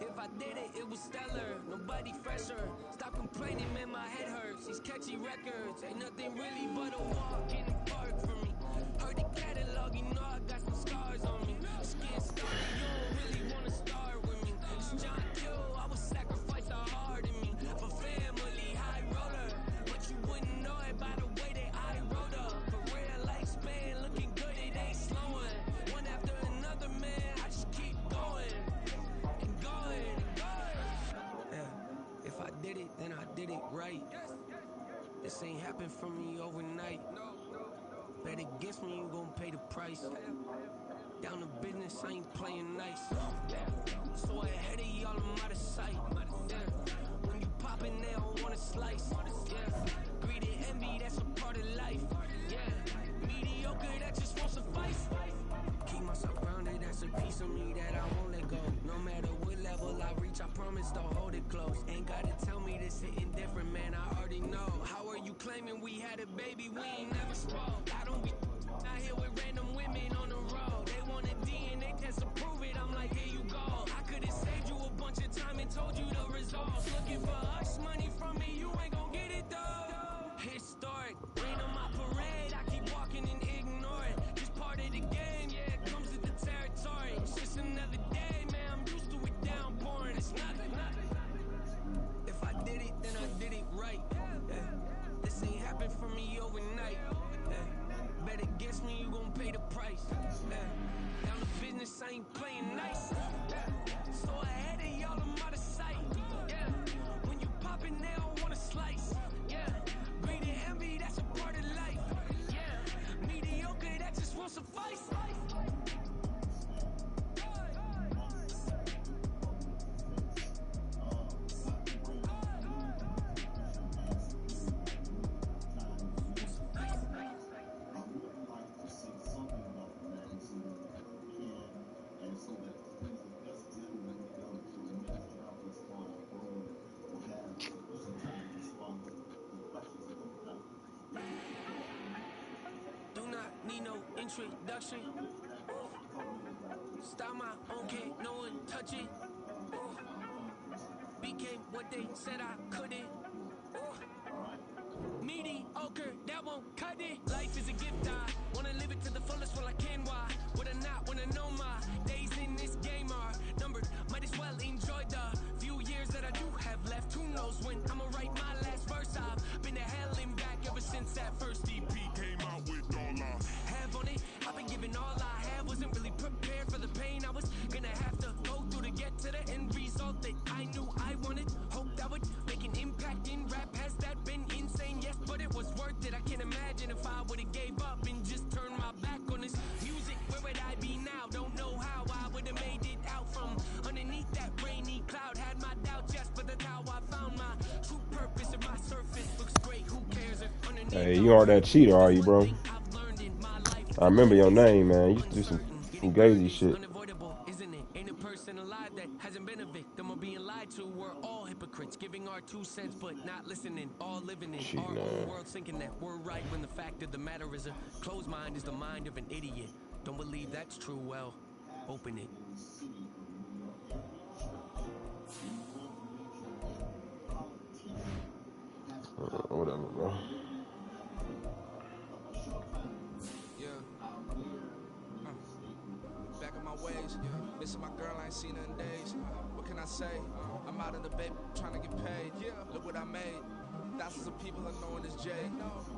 If I did it, it was stellar. Nobody fresher. Stop complaining, man, my head hurts. These catchy records ain't nothing really but a walk in the park for me. Heard the catalog, you know I got some scars on me. Just getting started, you don't really wanna start with me. It's John Q, I would sacrifice a heart in me for family, high roller. But you wouldn't know it by the way that I wrote up. Career lifespan looking good, it ain't slowing. One after another, man, I just keep going. Yeah, if I did it, then I did it right. This ain't happened for me overnight. Bet against me, you gon' pay the price. Down to business, I ain't playing nice. So ahead of y'all, I'm out of sight. Yeah. When you poppin', they don't wanna slice. Yeah. Greed and envy, that's a part of life. Yeah. Mediocre, that just won't suffice. Keep myself grounded, that's a piece of me that I won't let go. No matter what level I reach, I promise to hold it close. Ain't gotta tell me this hitting different, man, I already know. How are you claiming we had a baby, we ain't never spoke? I don't be out here with random women on the road. They want a DNA test to prove it, I'm like, here you go. I could've saved you a bunch of time and told you the results. Looking for hush money from me, you ain't gon' get it though. Historic, rain on my parade, I keep walking and ignore it. Just part of the game, yeah, it comes with the territory. It's just another day, man, I'm used to it downpouring. It's nothing. If I did it, then I did it right. Yeah. This ain't happened for me overnight. Yeah. Bet against me, you gon' pay the price. Yeah. Down to business, I ain't playing nice. Yeah. So ahead of y'all, I'm out of sight. Yeah. When you poppin', they don't wanna slice. Yeah. Greed and envy, that's a part of life. Yeah. Mediocre, that just won't suffice. Do not need no introduction. Start my own, can't no one touch it. Became what they said I couldn't. Mediocre, that won't cut it. Life is a gift, I wanna live it to the fullest while I can. Why would I not wanna know my days in this game are numbered? Might as well enjoy the few years that I do have left. Who knows when I'ma write my last verse? I've been to hell and back ever since that first EP came out with all I have on it. I've been giving all I have, wasn't really prepared for the pain I was gonna have to go through to get to the end result that I knew I wanted. Hope that would make an impact in rap. Has that been insane? Yes, but it was worth it. I can't imagine if I would've gave up and just turned my back on this music. Where would I be now? Don't know how I would've made it out from underneath that rainy cloud. Had my doubts, yes, but that's how I found my true purpose. If my surface looks great, who cares if underneath? Hey, you aren't that cheater, are you, bro? I remember your name, man. You used to do some fugazi shit. Unavoidable, isn't it? Ain't a person alive that hasn't been a victim of being lied to. We're all hypocrites, giving our 2 cents but not listening. All living in our own world, thinking that we're right when the fact of the matter is a closed mind is the mind of an idiot. Don't believe that's true? Well, open it. Whatever, bro. Back in my ways, missing my girl, I ain't seen her in days. What can I say? I'm out in the baby, trying to get paid. Look what I made. Thousands of people are knowing this J.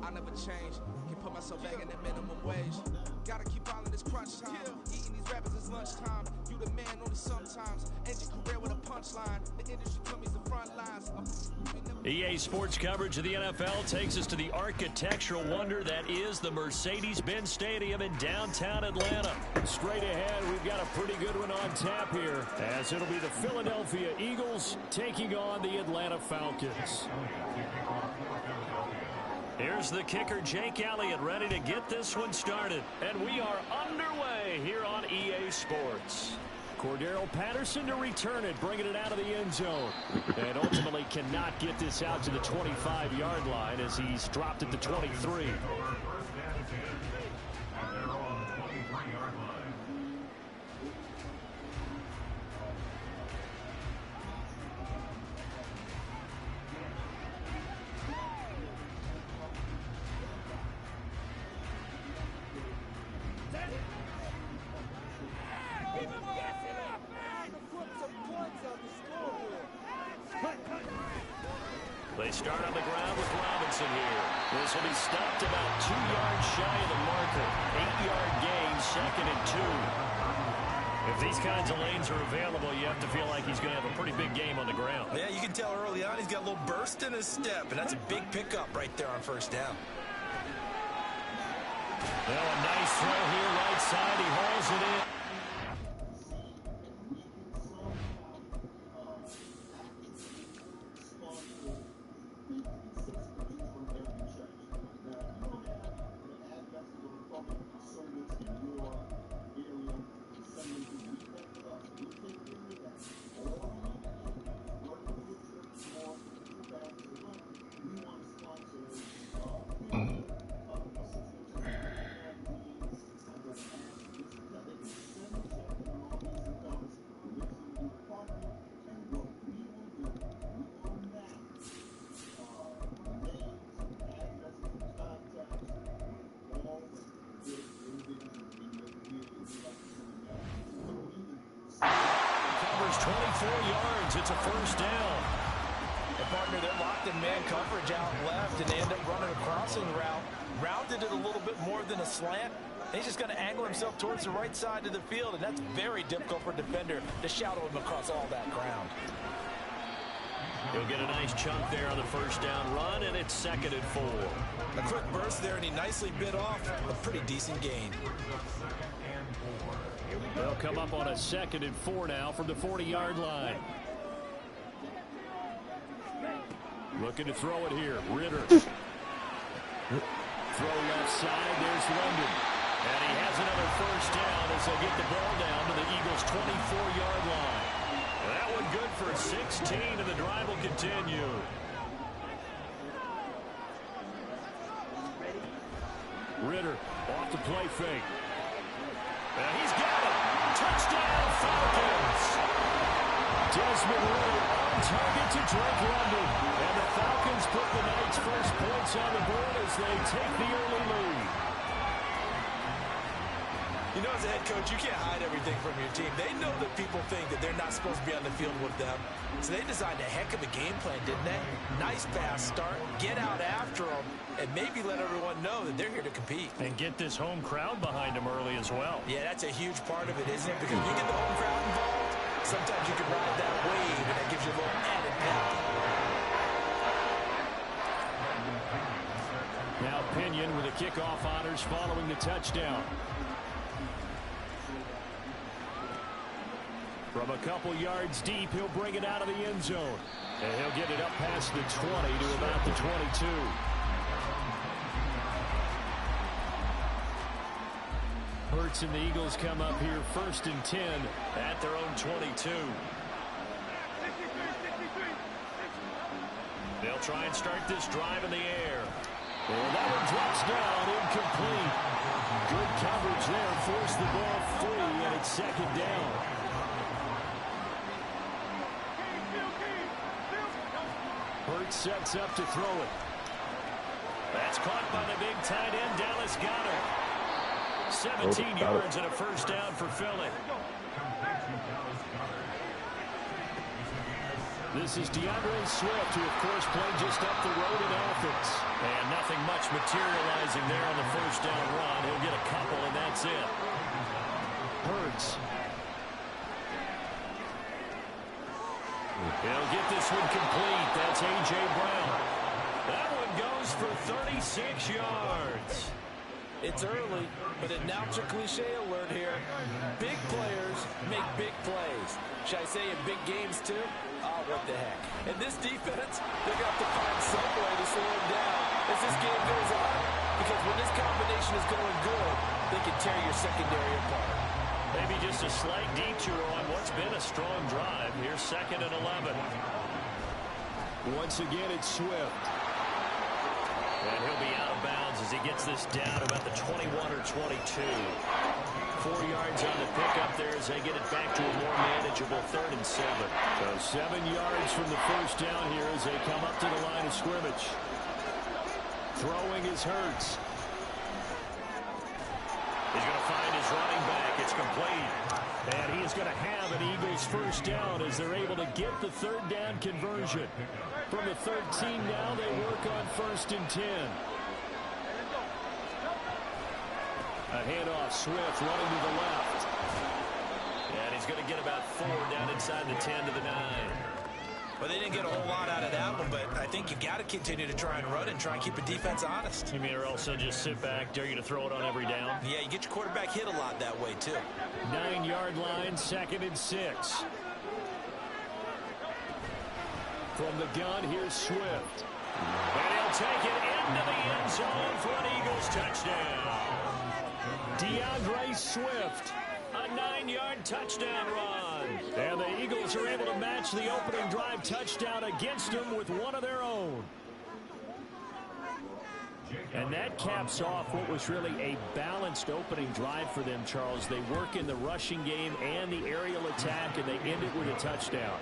I never change. Can put myself back in that minimum wage. Gotta keep all in this crunch time. Eating these rappers is lunchtime. You you the man only sometimes. End your career with a punchline. The industry told me the front lines. EA Sports coverage of the NFL takes us to the architectural wonder that is the Mercedes-Benz Stadium in downtown Atlanta. Straight ahead, we've got a pretty good one on tap here, as it'll be the Philadelphia Eagles taking on the Atlanta Falcons. Here's the kicker, Jake Elliott, ready to get this one started. And we are underway here on EA Sports. Cordero Patterson to return it, bringing it out of the end zone. And ultimately cannot get this out to the 25-yard line as he's dropped at the 23. They start on the ground with Robinson here. This will be stopped about 2 yards shy of the marker. 8-yard gain, 2nd and 2. If these kinds of lanes are available, you have to feel like he's going to have a pretty big game on the ground. Yeah, you can tell early on he's got a little burst in his step, and that's a big pickup right there on first down. Well, a nice throw here, right side. He hauls it in. Covers 24 yards. It's a first down. And partner, they're locked in man coverage out left, and they end up running a crossing route. Rounded it a little bit more than a slant. He's just going to angle himself towards the right side of the field, and that's very difficult for a defender to shadow him across all that ground. He'll get a nice chunk there on the first down run, and it's 2nd and 4. A quick burst there, and he nicely bit off a pretty decent gain. They'll come up on a 2nd and 4 now from the 40-yard line. Looking to throw it here. Ritter. Throw left side. There's London. And he has another first down as they get the ball down to the Eagles' 24-yard line. That one good for 16, and the drive will continue. Ritter off the play fake. And he's got it. Touchdown, Falcons. Desmond Ritter on target to Drake London. And the Falcons put the Knights' first points on the board as they take the early lead. You know, as a head coach, you can't hide everything from your team. They know that people think that they're not supposed to be on the field with them. So they designed a heck of a game plan, didn't they? Nice fast start, get out after them, and maybe let everyone know that they're here to compete. And get this home crowd behind them early as well. Yeah, that's a huge part of it, isn't it? Because when you get the home crowd involved, sometimes you can ride that wave, and that gives you a little added pep. Now Pinion with the kickoff honors following the touchdown. From a couple yards deep, he'll bring it out of the end zone. And he'll get it up past the 20 to about the 22. Hurts and the Eagles come up here 1st and 10 at their own 22. They'll try and start this drive in the air. And that one drops down, incomplete. Good coverage there, forced the ball free, and it's 2nd down. Hurts sets up to throw it. That's caught by the big tight end, Dallas Goedert. 17 yards and a first down for Philly. This is DeAndre Swift, who, of course, played just up the road in Athens. And nothing much materializing there on the first down run. He'll get a couple, and that's it. Hurts He'll get this one complete. That's A.J. Brown. That one goes for 36 yards. It's early, but announcer cliche alert here. Big players make big plays. Should I say in big games too? Oh, what the heck. And this defense, they're going to have to find some way to slow him down as this game goes on. Because when this combination is going good, they can tear your secondary apart. Maybe just a slight detour on what's been a strong drive. Here's 2nd and 11. Once again, it's Swift. And he'll be out of bounds as he gets this down about the 21 or 22. 4 yards on the pickup there as they get it back to a more manageable 3rd and 7. So 7 yards from the first down here as they come up to the line of scrimmage. Throwing is Hurts. He's going to find his running back. It's complete. And he is going to have an Eagles first down as they're able to get the 3rd down conversion. From the 13 now, they work on 1st and 10. A handoff, Swift running to the left. And he's going to get about 4 down inside the 10 to the 9. Well, they didn't get a whole lot out of that one, but I think you got to continue to try and run and try and keep the defense honest. You mean or also just sit back, dare you to throw it on every down? Yeah, you get your quarterback hit a lot that way, too. 9-yard line, 2nd and 6. From the gun, here's Swift. And he'll take it into the end zone for an Eagles touchdown. DeAndre Swift, a 9-yard touchdown run. And the Eagles are able to match the opening drive touchdown against them with one of their own. And that caps off what was really a balanced opening drive for them, Charles. They work in the rushing game and the aerial attack, and they end it with a touchdown.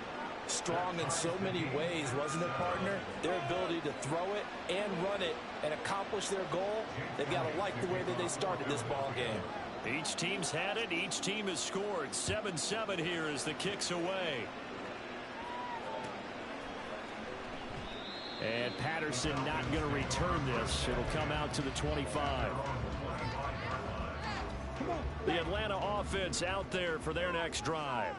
Strong in so many ways, wasn't it, partner? Their ability to throw it and run it and accomplish their goal, they've got to like the way that they started this ball game. Each team's had it. Each team has scored. 7-7 here as the kick's away. And Patterson not going to return this. It'll come out to the 25. The Atlanta offense out there for their next drive.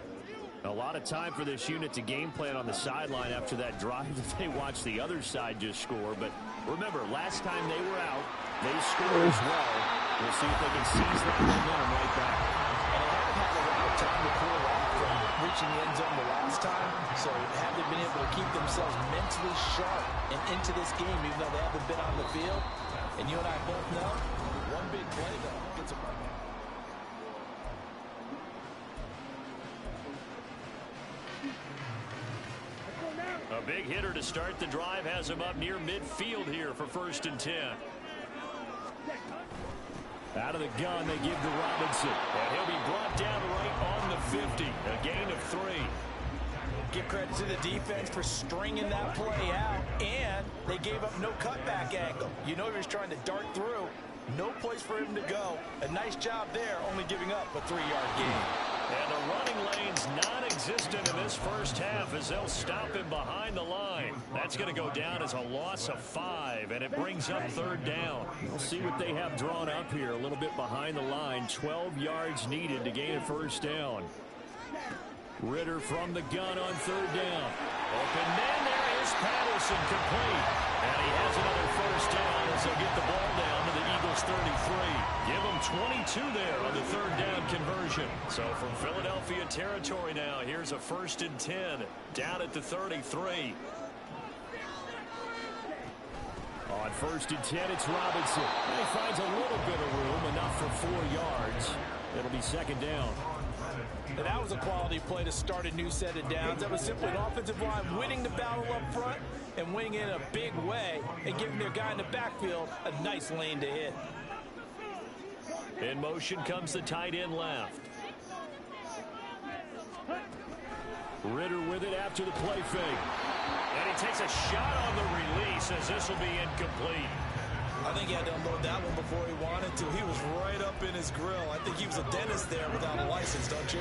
A lot of time for this unit to game plan on the sideline after that drive that they watched the other side just score. But remember, last time they were out, they scored as well. We'll see if they can seize that momentum right back. And they haven't had a lot of time to pull off from reaching the end zone the last time. So haven't been able to keep themselves mentally sharp and into this game, even though they haven't been on the field. And you and I both know, one big play, though, gets a run. A big hitter to start the drive has him up near midfield here for 1st and 10. Out of the gun, they give to Robinson. And he'll be brought down right on the 50. A gain of 3. Give credit to the defense for stringing that play out, and they gave up no cutback angle. You know he was trying to dart through. No place for him to go. A nice job there, only giving up a 3-yard gain. And the running lane's non-existent in this first half as they'll stop him behind the line. That's going to go down as a loss of 5, and it brings up 3rd down. We'll see what they have drawn up here. A little bit behind the line. 12 yards needed to gain a 1st down. Ritter from the gun on 3rd down. Open man, there is Patterson, complete. And he has another 1st down as they'll get the ball down to the Eagles 33. Give them 22 there on the 3rd down conversion. So from Philadelphia territory now, here's a 1st and 10 down at the 33. On 1st and 10, it's Robinson. And he finds a little bit of room, enough for 4 yards. It'll be 2nd down. And that was a quality play to start a new set of downs. That was simply an offensive line winning the battle up front and winning it in a big way and giving their guy in the backfield a nice lane to hit. In motion comes the tight end left. Ritter with it after the play fake. And he takes a shot on the release as this will be incomplete. I think he had to unload that one before he wanted to. He was right up in his grill. I think he was a dentist there without a license, don't you?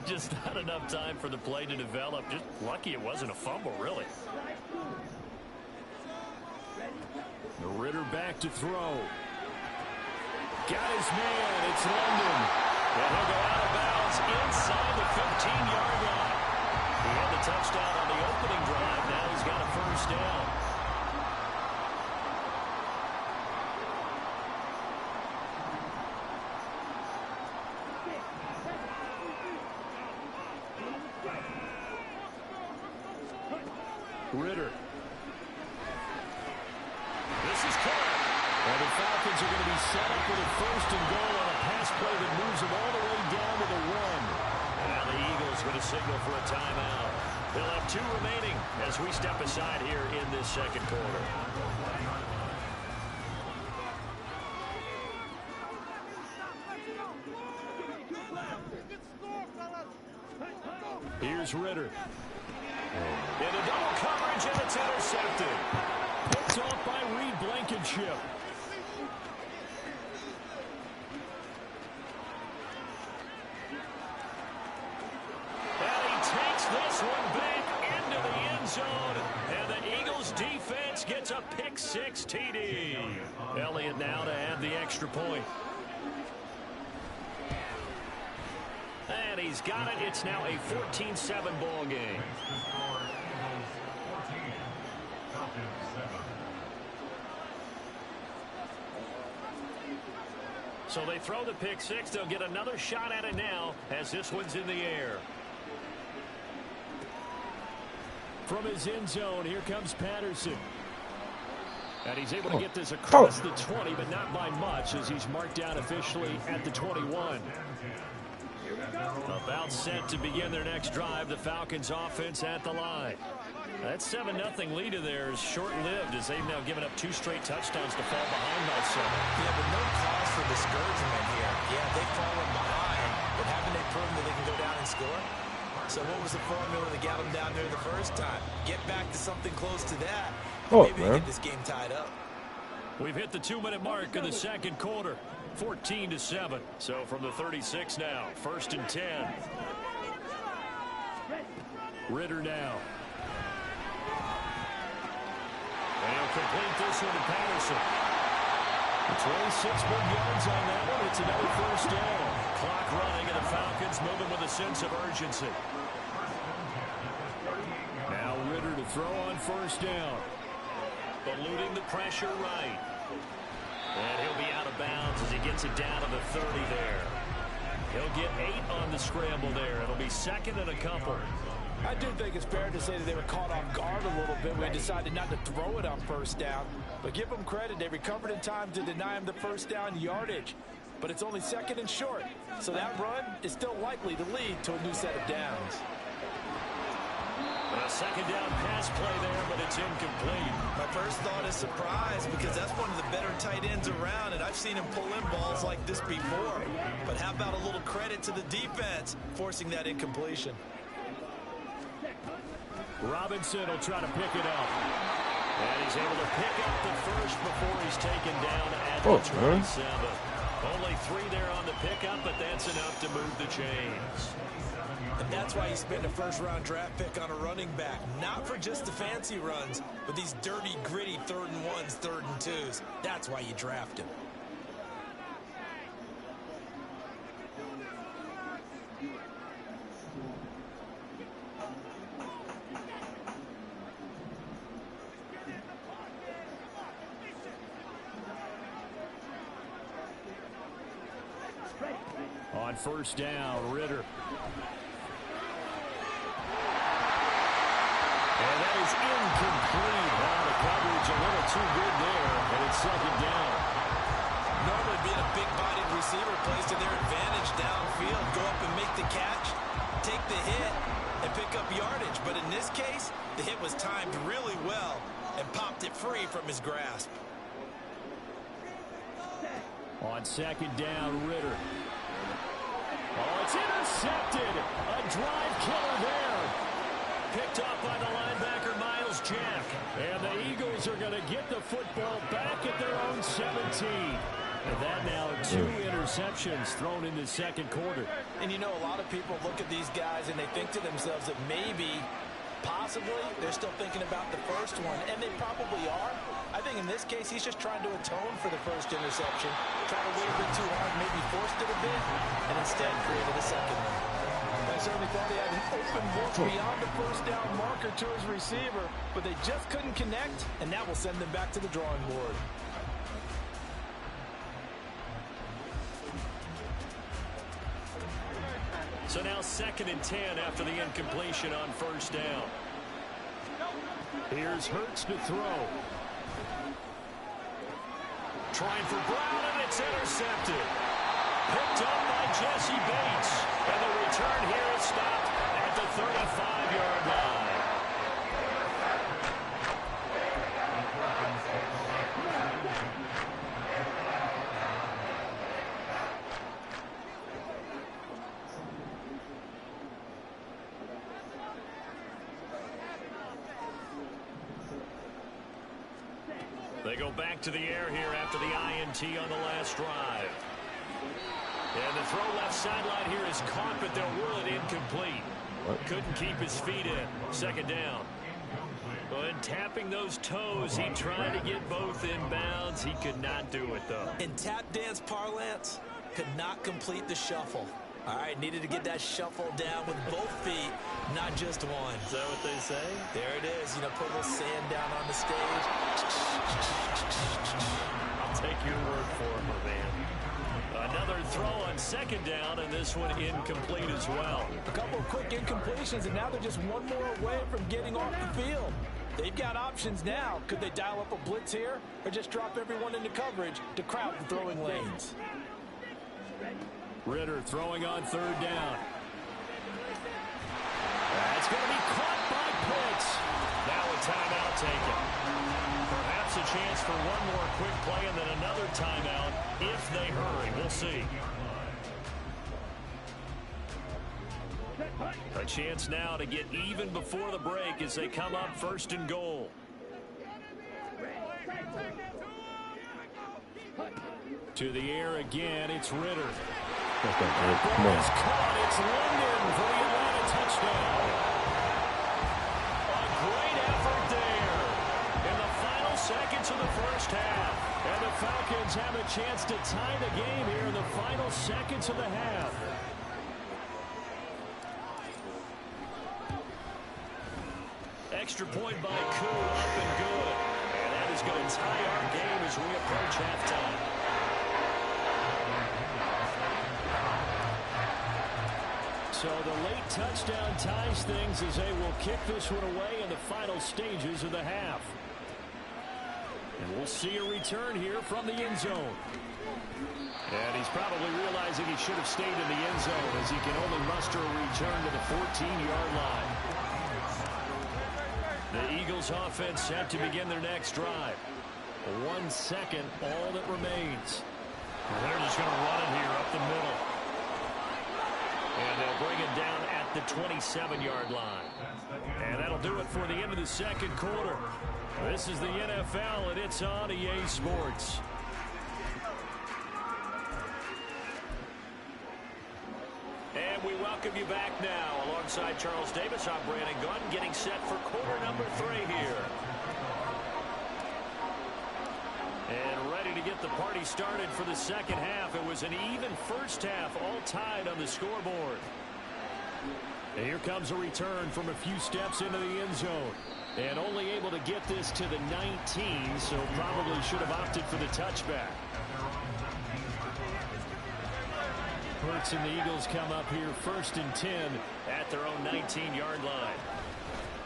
Just not enough time for the play to develop. Just lucky it wasn't a fumble, really. The Ritter back to throw. Got his man. It's London. And he'll go out of bounds inside the 15-yard line. He had the touchdown on the opening drive. Now he's got a first down. Ritter. This is caught. And the Falcons are going to be set up with a first and goal on a pass play that moves them all the way down to the 1. Now the Eagles going to signal for a timeout. They'll have 2 remaining as we step aside here in this second quarter. Here's Ritter. Into double coverage, and it's intercepted. Picked off by Reed Blankenship. And he takes this one back into the end zone. And the Eagles defense gets a pick 6 TD. Elliott now to add the extra point. And he's got it. It's now a 14-7 ball game. So they throw the pick 6. They'll get another shot at it now as this one's in the air. From his end zone, here comes Patterson. And he's able to get this across the 20, but not by much as he's marked down officially at the 21. About set to begin their next drive. The Falcons offense at the line. That 7-0 lead of theirs short-lived as they've now given up 2 straight touchdowns to fall behind by 7. Yeah, but no cause for discouragement here. Yeah, they've fallen behind, but haven't they proven that they can go down and score? So what was the formula that got them down there the first time? Get back to something close to that. Maybe they get this game tied up. We've hit the 2-minute mark of the second quarter. 14-7. So from the 36 now, 1st and 10. Ritter now. And he'll complete this one to Patterson. 26 big yards on that one. It's another first down. Clock running, and the Falcons moving with a sense of urgency. Now Ritter to throw on first down. Eluding the pressure right. And he'll be out of bounds as he gets it down to the 30 there. He'll get 8 on the scramble there. It'll be 2nd and a couple. I do think it's fair to say that they were caught off guard a little bit when they decided not to throw it on first down. But give them credit. They recovered in time to deny him the first down yardage. But it's only 2nd and short. So that run is still likely to lead to a new set of downs. A 2nd down pass play there, but it's incomplete. My first thought is surprise because that's one of the better tight ends around, and I've seen him pull in balls like this before. But how about a little credit to the defense forcing that incompletion? Robinson will try to pick it up. And he's able to pick up the first before he's taken down at the 27. Only 3 there on the pickup, but that's enough to move the chains. And that's why you spend a first-round draft pick on a running back. Not for just the fancy runs, but these dirty, gritty 3rd and 1s, 3rd and 2s. That's why you draft him. On first down, Ritter. And that is incomplete. Wow, the coverage a little too good there, and it's 2nd down. Normally being a big-bodied receiver plays to their advantage downfield. Go up and make the catch, take the hit, and pick up yardage. But in this case, the hit was timed really well and popped it free from his grasp. On 2nd down, Ritter. Oh, it's intercepted. A drive killer there. Picked off by the linebacker, Miles Jack. And the Eagles are going to get the football back at their own 17. And that now 2 interceptions thrown in the second quarter. And you know, a lot of people look at these guys and they think to themselves that maybe, possibly, they're still thinking about the first one. And they probably are. I think in this case, he's just trying to atone for the first interception. Tried a little bit too hard, maybe forced it a bit, and instead created a second one. I certainly thought he had an open look beyond the first down marker to his receiver, but they just couldn't connect, and that will send them back to the drawing board. So now 2nd and 10 after the incompletion on first down. Here's Hurts to throw. Trying for Brown, and it's intercepted. Picked up by Jesse Bates. And the return here is stopped at the 35-yard line. They go back to the air here after the INT on the last drive. And the throw left sideline here is caught, but they'll rule it incomplete. Couldn't keep his feet in. 2nd down. And tapping those toes, he tried to get both inbounds. He could not do it, though. In tap dance parlance, could not complete the shuffle. All right, needed to get that shuffle down with both feet, not just one. Is that what they say? There it is. You know, put a little sand down on the stage. I'll take your word for it, my man. Another throw on 2nd down, and this one incomplete as well. A couple of quick incompletions, and now they're just one more away from getting off the field. They've got options now. Could they dial up a blitz here, or just drop everyone into coverage to crowd the throwing lanes? Ritter throwing on 3rd down. That's going to be caught by Pitts. Now a timeout taken. Perhaps a chance for one more quick play and then another timeout if they hurry. We'll see. A chance now to get even before the break as they come up 1st and goal. To the air again, it's Ritter. Come on. It's Linden for the Atlanta touchdown. A great effort there in the final seconds of the first half. And the Falcons have a chance to tie the game here in the final seconds of the half. Extra point by Koo, up and good. And that is going to tie our game as we approach halftime. So the late touchdown ties things as they will kick this one away in the final stages of the half. And we'll see a return here from the end zone. And he's probably realizing he should have stayed in the end zone as he can only muster a return to the 14-yard line. The Eagles offense set to begin their next drive. 1 second, all that remains. And they're just going to run it here up the middle. And they'll bring it down at the 27-yard line. And that'll do it for the end of the 2nd quarter. This is the NFL, and it's on EA Sports. And we welcome you back now. Alongside Charles Davis, I'm Brandon Gunn, getting set for quarter number 3 here. And ready to get the party started for the second half. It was an even first half, all tied on the scoreboard. And here comes a return from a few steps into the end zone. And only able to get this to the 19, so probably should have opted for the touchback. Hurts and the Eagles come up here 1st and 10 at their own 19-yard line.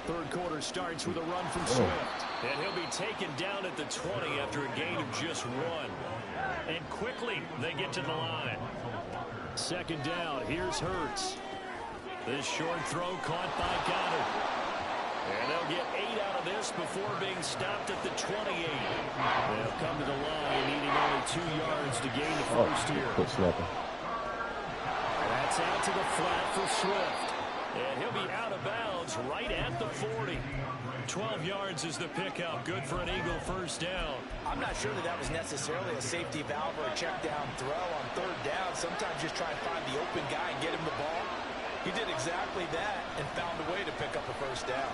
3rd quarter starts with a run from Swift. And he'll be taken down at the 20 after a gain of just 1. And quickly they get to the line. 2nd down, here's Hurts. This short throw caught by Goddard. And they'll get 8 out of this before being stopped at the 28. They'll come to the line needing only 2 yards to gain the first here. That's out to the flat for Swift. And he'll be out of bounds right at the 40. 12 yards is the pickup. Good for an Eagle first down. I'm not sure that was necessarily a safety valve or a check down throw on 3rd down. Sometimes just try and find the open guy and get him the ball. He did exactly that and found a way to pick up a first down.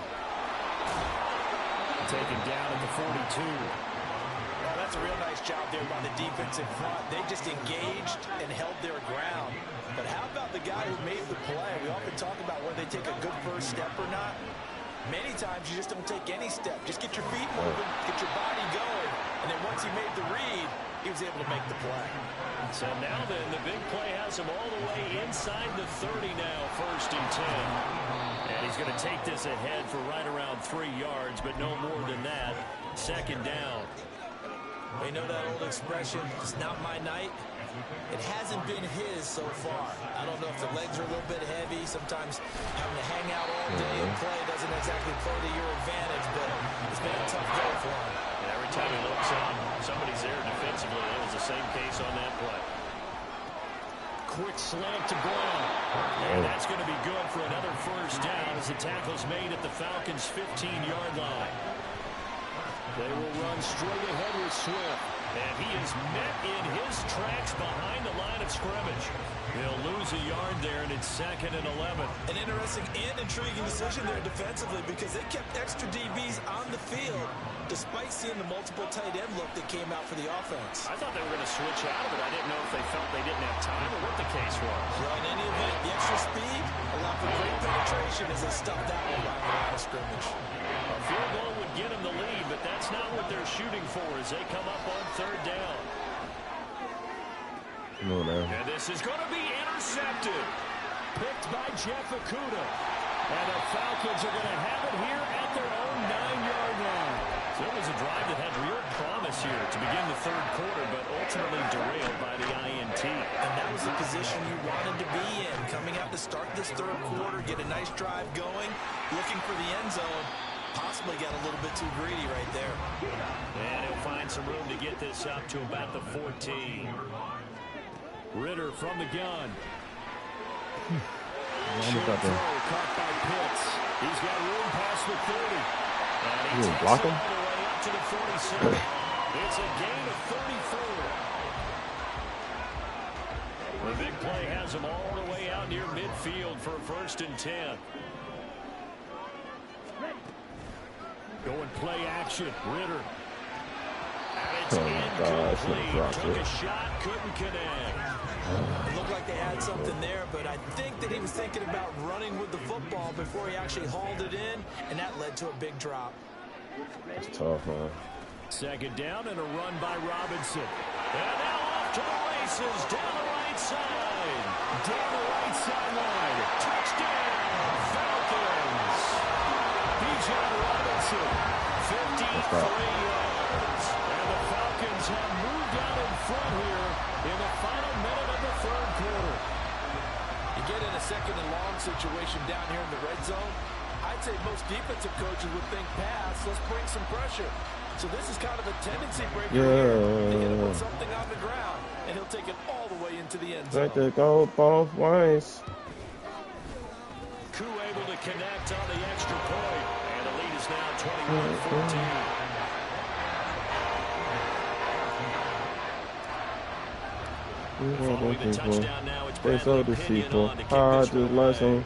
Taken down at the 42. Well, that's that's a real nice job there by the defense in front. They just engaged and held their ground. But how about the guy who made the play? We often talk about whether they take a good first step or not. Many times you just don't take any step. Just get your feet moving, get your body going, and then once he made the read, he was able to make the play. So now then, the big play has him all the way inside the 30 now, 1st and 10. And he's going to take this ahead for right around 3 yards, but no more than that. 2nd down. We know that old expression, it's not my night. It hasn't been his so far. I don't know if the legs are a little bit heavy. Sometimes having to hang out all day and play doesn't exactly play to your advantage, but it's been a tough go for him. And every time he looks up, somebody's there defensively. It was the same case on that play. Quick slant to Brown. And that's going to be good for another 1st down as the tackle's made at the Falcons' 15-yard line. They will run straight ahead with Swift. And he is met in his tracks behind the line of scrimmage. He'll lose a yard there, and it's 2nd and 11. An interesting and intriguing decision there defensively because they kept extra DBs on the field despite seeing the multiple tight end look that came out for the offense. I thought they were going to switch out of it. I didn't know if they felt they didn't have time or what the case was. Well, in any event, the extra speed allowed for great penetration as they stuffed that one by the line of scrimmage. A field goal would get them the lead, but that's not what they're shooting for as they come up on 3rd down. Come on now. And this is going to be intercepted. Picked by Jeff Okudah. And the Falcons are going to have it here at their own 9-yard line. So it was a drive that had real promise here to begin the 3rd quarter, but ultimately derailed by the INT. And that was the position you wanted to be in. Coming out to start this 3rd quarter, get a nice drive going, looking for the end zone. Possibly got a little bit too greedy right there. And he'll find some room to get this up to about the 14. Ritter from the gun. Short throw caught by Pitts. He's got room past the 30. And he takes block it him? all the way up to the 47. It's a gain of 34. The big play has him all the way out near midfield for a 1st and 10. Going play action. Ritter. And it's incomplete. Took a shot, couldn't connect. It looked like they had something there, but I think that he was thinking about running with the football before he actually hauled it in, and that led to a big drop. That's tough, man. 2nd down and a run by Robinson. And now off to the races down the right side. Down the right sideline. Touchdown, Falcons. Bijan Robinson, 53 yards. And the Falcons have moved out in front here in the final minute of the 3rd quarter. You get in a 2nd and long situation down here in the red zone, I'd say most defensive coaches would think pass, let's bring some pressure. So this is kind of a tendency breaker here. They hit him with something on the ground, and he'll take it all the way into the end zone. Right there, go both ways. Koo able to connect on the extra point. And the lead is now 21-14. Following the touchdown now, it's Bradley Pinion on to kick this one away.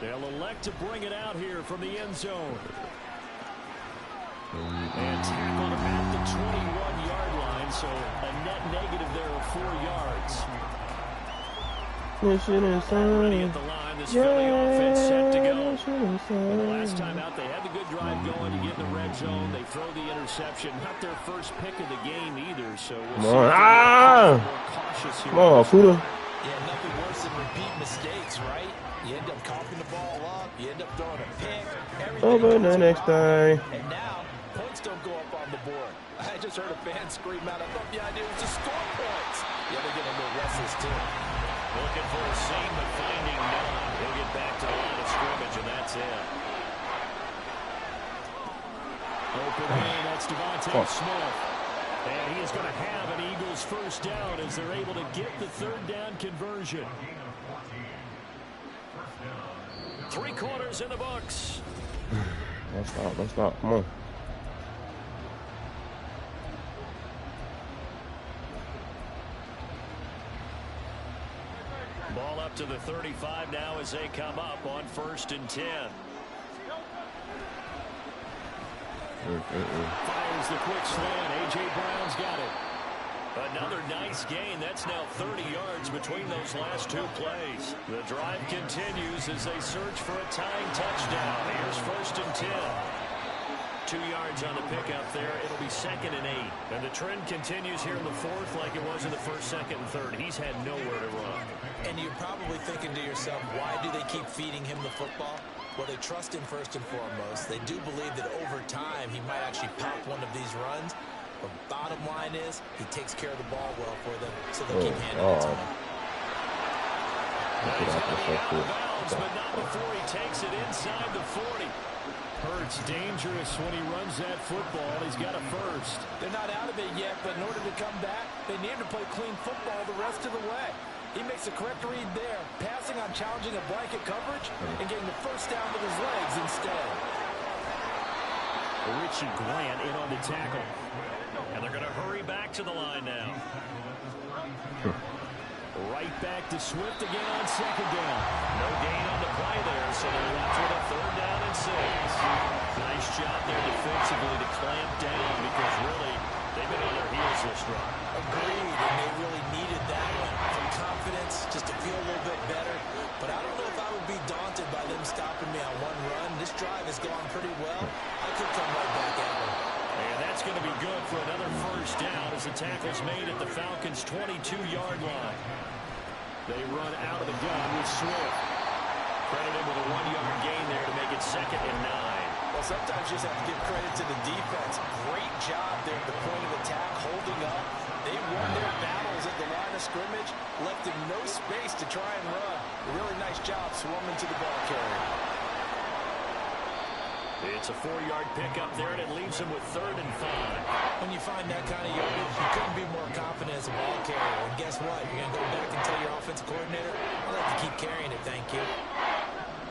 They'll elect to bring it out here from the end zone. And tackled about the 21-yard line, so a net negative there of 4 yards. Already at the line, this Philly offense set to go. And the last time out, they had the good drive going to get in the red zone. They throw the interception. Not their first pick of the game either, so we'll see if they're more cautious here. Come on, Okudah. Yeah, nothing worse than repeat mistakes, right? You end up coughing the ball up, you end up throwing a pick, everything. Over the next day. And now, points don't go up on the board. I just heard a fan scream out, I thought the idea was to score points. Yeah, they get a little restless too. Looking for a seam, but finding none. He'll get back to the line of scrimmage, and that's it. Open man, that's Devontae Smith. And he is going to have an Eagles 1st down as they're able to get the 3rd down conversion. 3 quarters in the books. Let's stop. Come on. Ball up to the 35 now as they come up on 1st and 10. Fires the quick slant. A.J. Brown's got it. Another nice gain. That's now 30 yards between those last two plays. The drive continues as they search for a tying touchdown. Here's 1st and 10. 2 yards on the pickup there. It'll be 2nd and 8. And the trend continues here in the 4th like it was in the 1st, 2nd, and 3rd. He's had nowhere to run. And you're probably thinking to yourself, why do they keep feeding him the football? Well, they trust him first and foremost. They do believe that over time he might actually pop one of these runs. But bottom line is he takes care of the ball well for them, so they'll keep handing it to him. He's going to be out of bounds, but not before he takes it inside the 40. Hurts dangerous when he runs that football. He's got a first. They're not out of it yet, but in order to come back, they need to play clean football the rest of the way. He makes the correct read there, passing on challenging a blanket coverage and getting the first down with his legs instead. Richie Grant in on the tackle. And they're going to hurry back to the line now. Right back to Swift again on 2nd down. No gain on the play there, so they're left with a 3rd down and 6. Nice job there defensively to clamp down because really they've been on their heels this run. Agreed, and they really needed that one. For confidence, just to feel a little bit better. But I don't know if I would be daunted by them stopping me on one run. This drive has gone pretty well. I could come right back at them. And that's going to be good for another 1st down as the tackle's made at the Falcons' 22-yard line. They run out of the gun with Swift. Credited with a 1-yard gain there to make it 2nd and 9. Well, sometimes you just have to give credit to the defense. Great job there at the point of attack, holding up. They won their battles at the line of scrimmage, left him no space to try and run. A really nice job swarming to the ball carrier. It's a 4-yard pickup there, and it leaves him with 3rd and 5. When you find that kind of yardage, you couldn't be more confident as a ball carrier. And guess what? You're going to go back and tell your offensive coordinator, I'd like to keep carrying it, thank you.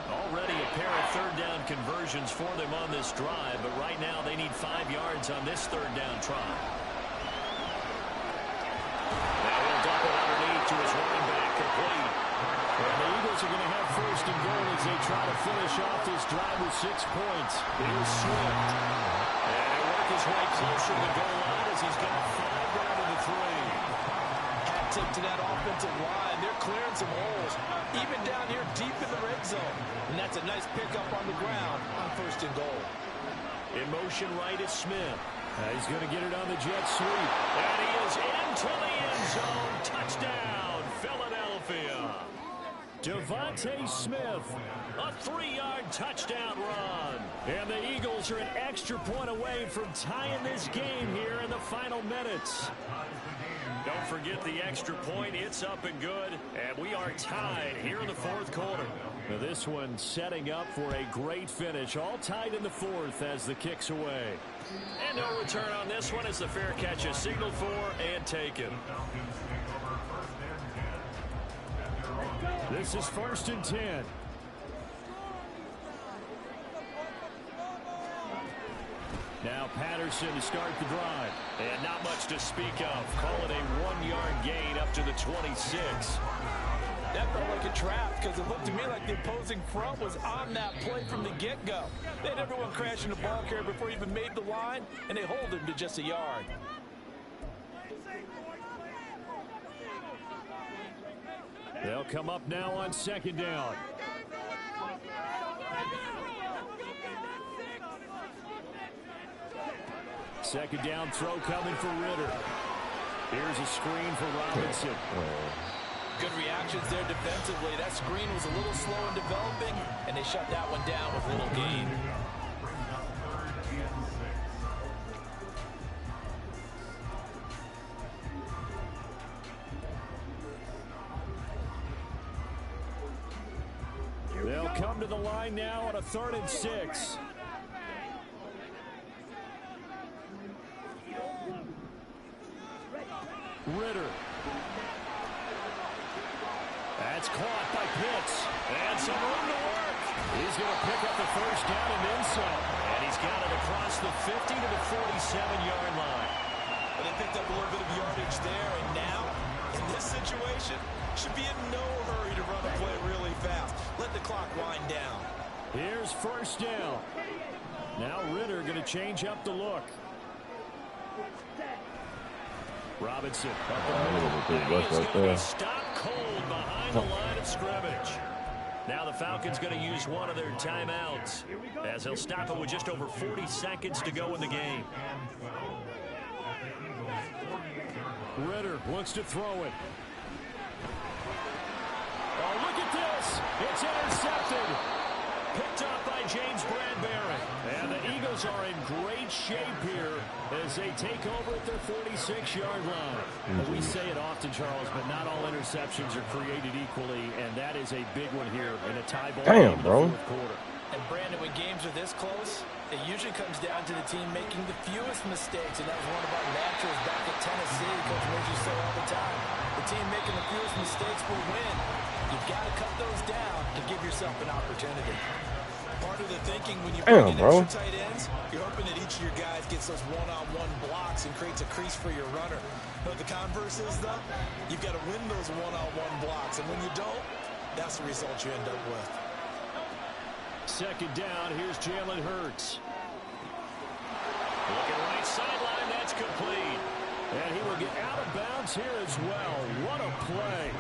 Already a pair of 3rd down conversions for them on this drive, but right now they need 5 yards on this 3rd down try. Now he'll dump it underneath to his running back, complete. And the Eagles are going to have 1st and goal as they try to finish off this drive with 6 points. Here's Swift. And he'll work his way closer to the goal line as he's got 5 down to the 3. Hat tip to that offensive line. They're clearing some holes, even down here deep in the red zone. And that's a nice pickup on the ground on 1st and goal. In motion right is Smith. He's going to get it on the jet sweep. And he is into the end zone. Touchdown, Philadelphia. Devontae Smith, a 3-yard touchdown run. And the Eagles are an extra point away from tying this game here in the final minutes. Don't forget the extra point. It's up and good. And we are tied here in the 4th quarter. Now this one setting up for a great finish. All tied in the 4th as the kick's away. And no return on this one as the fair catch is signaled for and taken. This is 1st and 10. Now Patterson to start the drive. And not much to speak of. Call it a 1-yard gain up to the 26. That felt like a trap because it looked to me like the opposing front was on that play from the get-go. They had everyone crashing the ball carrier before he even made the line, and they hold him to just a yard. They'll come up now on 2nd down. Second down throw coming for Ritter. Here's a screen for Robinson. Good reactions there defensively. That screen was a little slow in developing, and they shut that one down with little gain. They'll come to the line now on a 3rd and 6. Ritter. That's caught by Pitts. And some room to work. He's going to pick up the 1st down and then some. And he's got it across the 50 to the 47-yard line. But they picked up a little bit of yardage there, and now, in this situation, should be in no hurry to run a play really fast. Let the clock wind down. Here's 1st down. Now Ritter going to change up the look. Robinson. He is going to be stopped cold behind the line of scrimmage. Now the Falcons going to use one of their timeouts as they'll stop it with just over 40 seconds to go in the game. Ritter looks to throw it. Oh, look at this. It's intercepted. Picked up by James Bradbury. And the Eagles are in great shape here as they take over at their 46-yard line. We say it often, Charles, but not all interceptions are created equally, and that is a big one here in a tie ball game in the fourth quarter. And Brandon, when games are this close, it usually comes down to the team making the fewest mistakes, and that was one of our mantras back at Tennessee. Coach Major say all the time, the team making the fewest mistakes will win. You've got to cut those down to give yourself an opportunity. Part of the thinking when you bring in extra tight ends, you're hoping that each of your guys gets those one-on-one blocks and creates a crease for your runner. But the converse is, though, you've got to win those one-on-one blocks. And when you don't, that's the result you end up with. Second down, here's Jalen Hurts. Looking right sideline, that's complete. And he will get out of bounds here as well. What a play.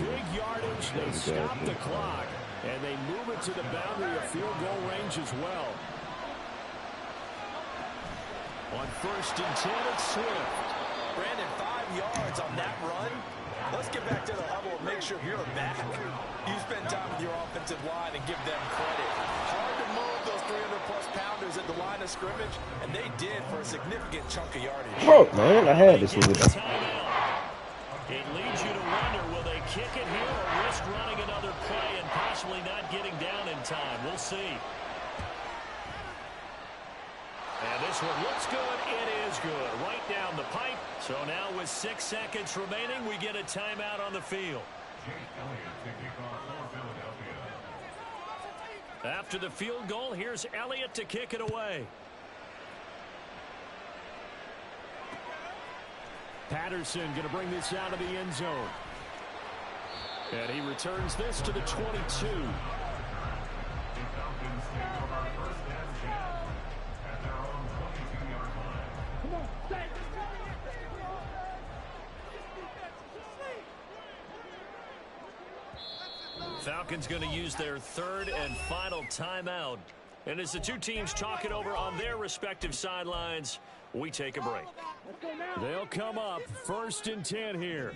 Big yardage, they stop the clock, and they move it to the boundary of field goal range as well. On 1st and 10, it's Swift. Brandon, 5 yards on that run. Let's get back to the huddle and make sure you're back. You spend time with your offensive line and give them credit. Hard to move those 300-plus pounders at the line of scrimmage, and they did for a significant chunk of yardage. Bro, man, I had this with it. It leads you to wonder, will they kick it here or risk running another play and possibly not getting down in time? We'll see. And this one looks good. It is good. Right down the pipe. So now with 6 seconds remaining, we get a timeout on the field. After the field goal, here's Elliott to kick it away. Patterson going to bring this out of the end zone. And he returns this to the 22. Falcons going to use their third and final timeout. And as the two teams talk it over on their respective sidelines, we take a break. They'll come up 1st and 10 here.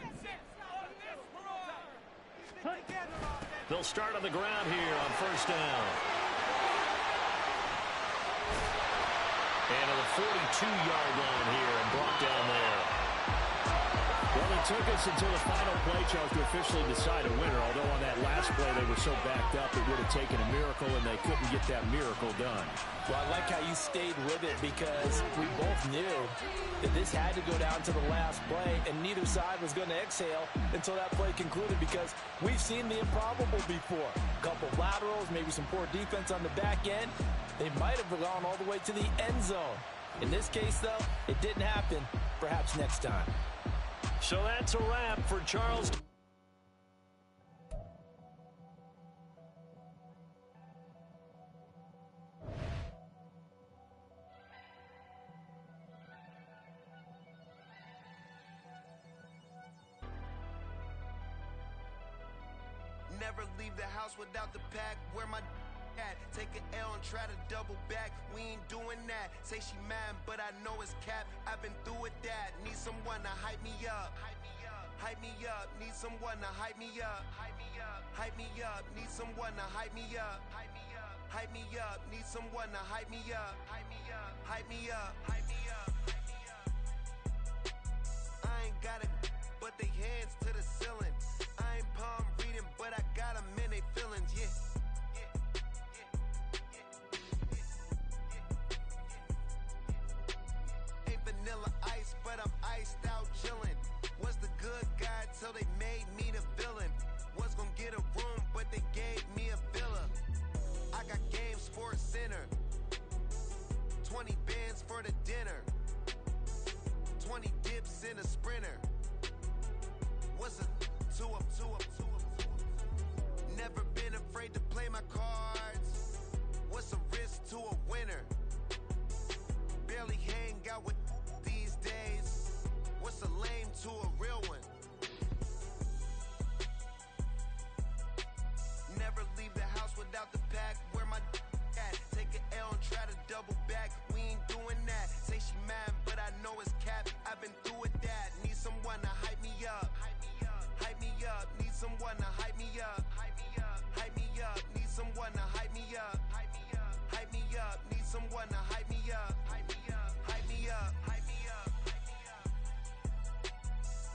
They'll start on the ground here on 1st down. And to the 42-yard line here and brought down there. Well, it took us until the final play, Charles, to officially decide a winner. Although on that last play they were so backed up it would have taken a miracle, and they couldn't get that miracle done. Well, I like how you stayed with it because we both knew that this had to go down to the last play, and neither side was going to exhale until that play concluded because we've seen the improbable before. A couple laterals, maybe some poor defense on the back end. They might have gone all the way to the end zone. In this case, though, it didn't happen. Perhaps next time. So that's a wrap for Charles. Never leave the house without the pack. Where my at? Take an L and try to double back. We ain't doing that. Say she mad, but I know it's cap. I've been through with that. Need someone to hype me up. Hype me up. Need someone to hype me up. Hype me up. Hype me up. Need someone to hype me up. Hype me up. Hype me up. Need someone to hype me up. Hype me up. Hype me up. Hype me up. I ain't got it, but they hands to the ceiling. I ain't palm reading, but I got them in they feelings. Yeah. Vanilla ice, but I'm iced out chillin'. Was the good guy till they made me the villain. Was gonna get a room, but they gave me a villa. I got game Sports Center. 20 bands for the dinner. 20 dips in a sprinter. What's a 2 up, 2 up, 2 up, 2 up? Never been afraid to play my cards. What's a risk to a winner? barely hang out with these days. What's a lame to a real one? Never leave the house without the pack. Where my at? Take an L and try to double back. We ain't doing that. Say she mad, but I know it's cap. I've been through with that. Need someone to hype me up. Hype me up. Need someone to hype me up. Hype me up. Need someone to hype me up. Hype me up. Need someone to hype me up. Hype me up. Hype me up. Hype me up.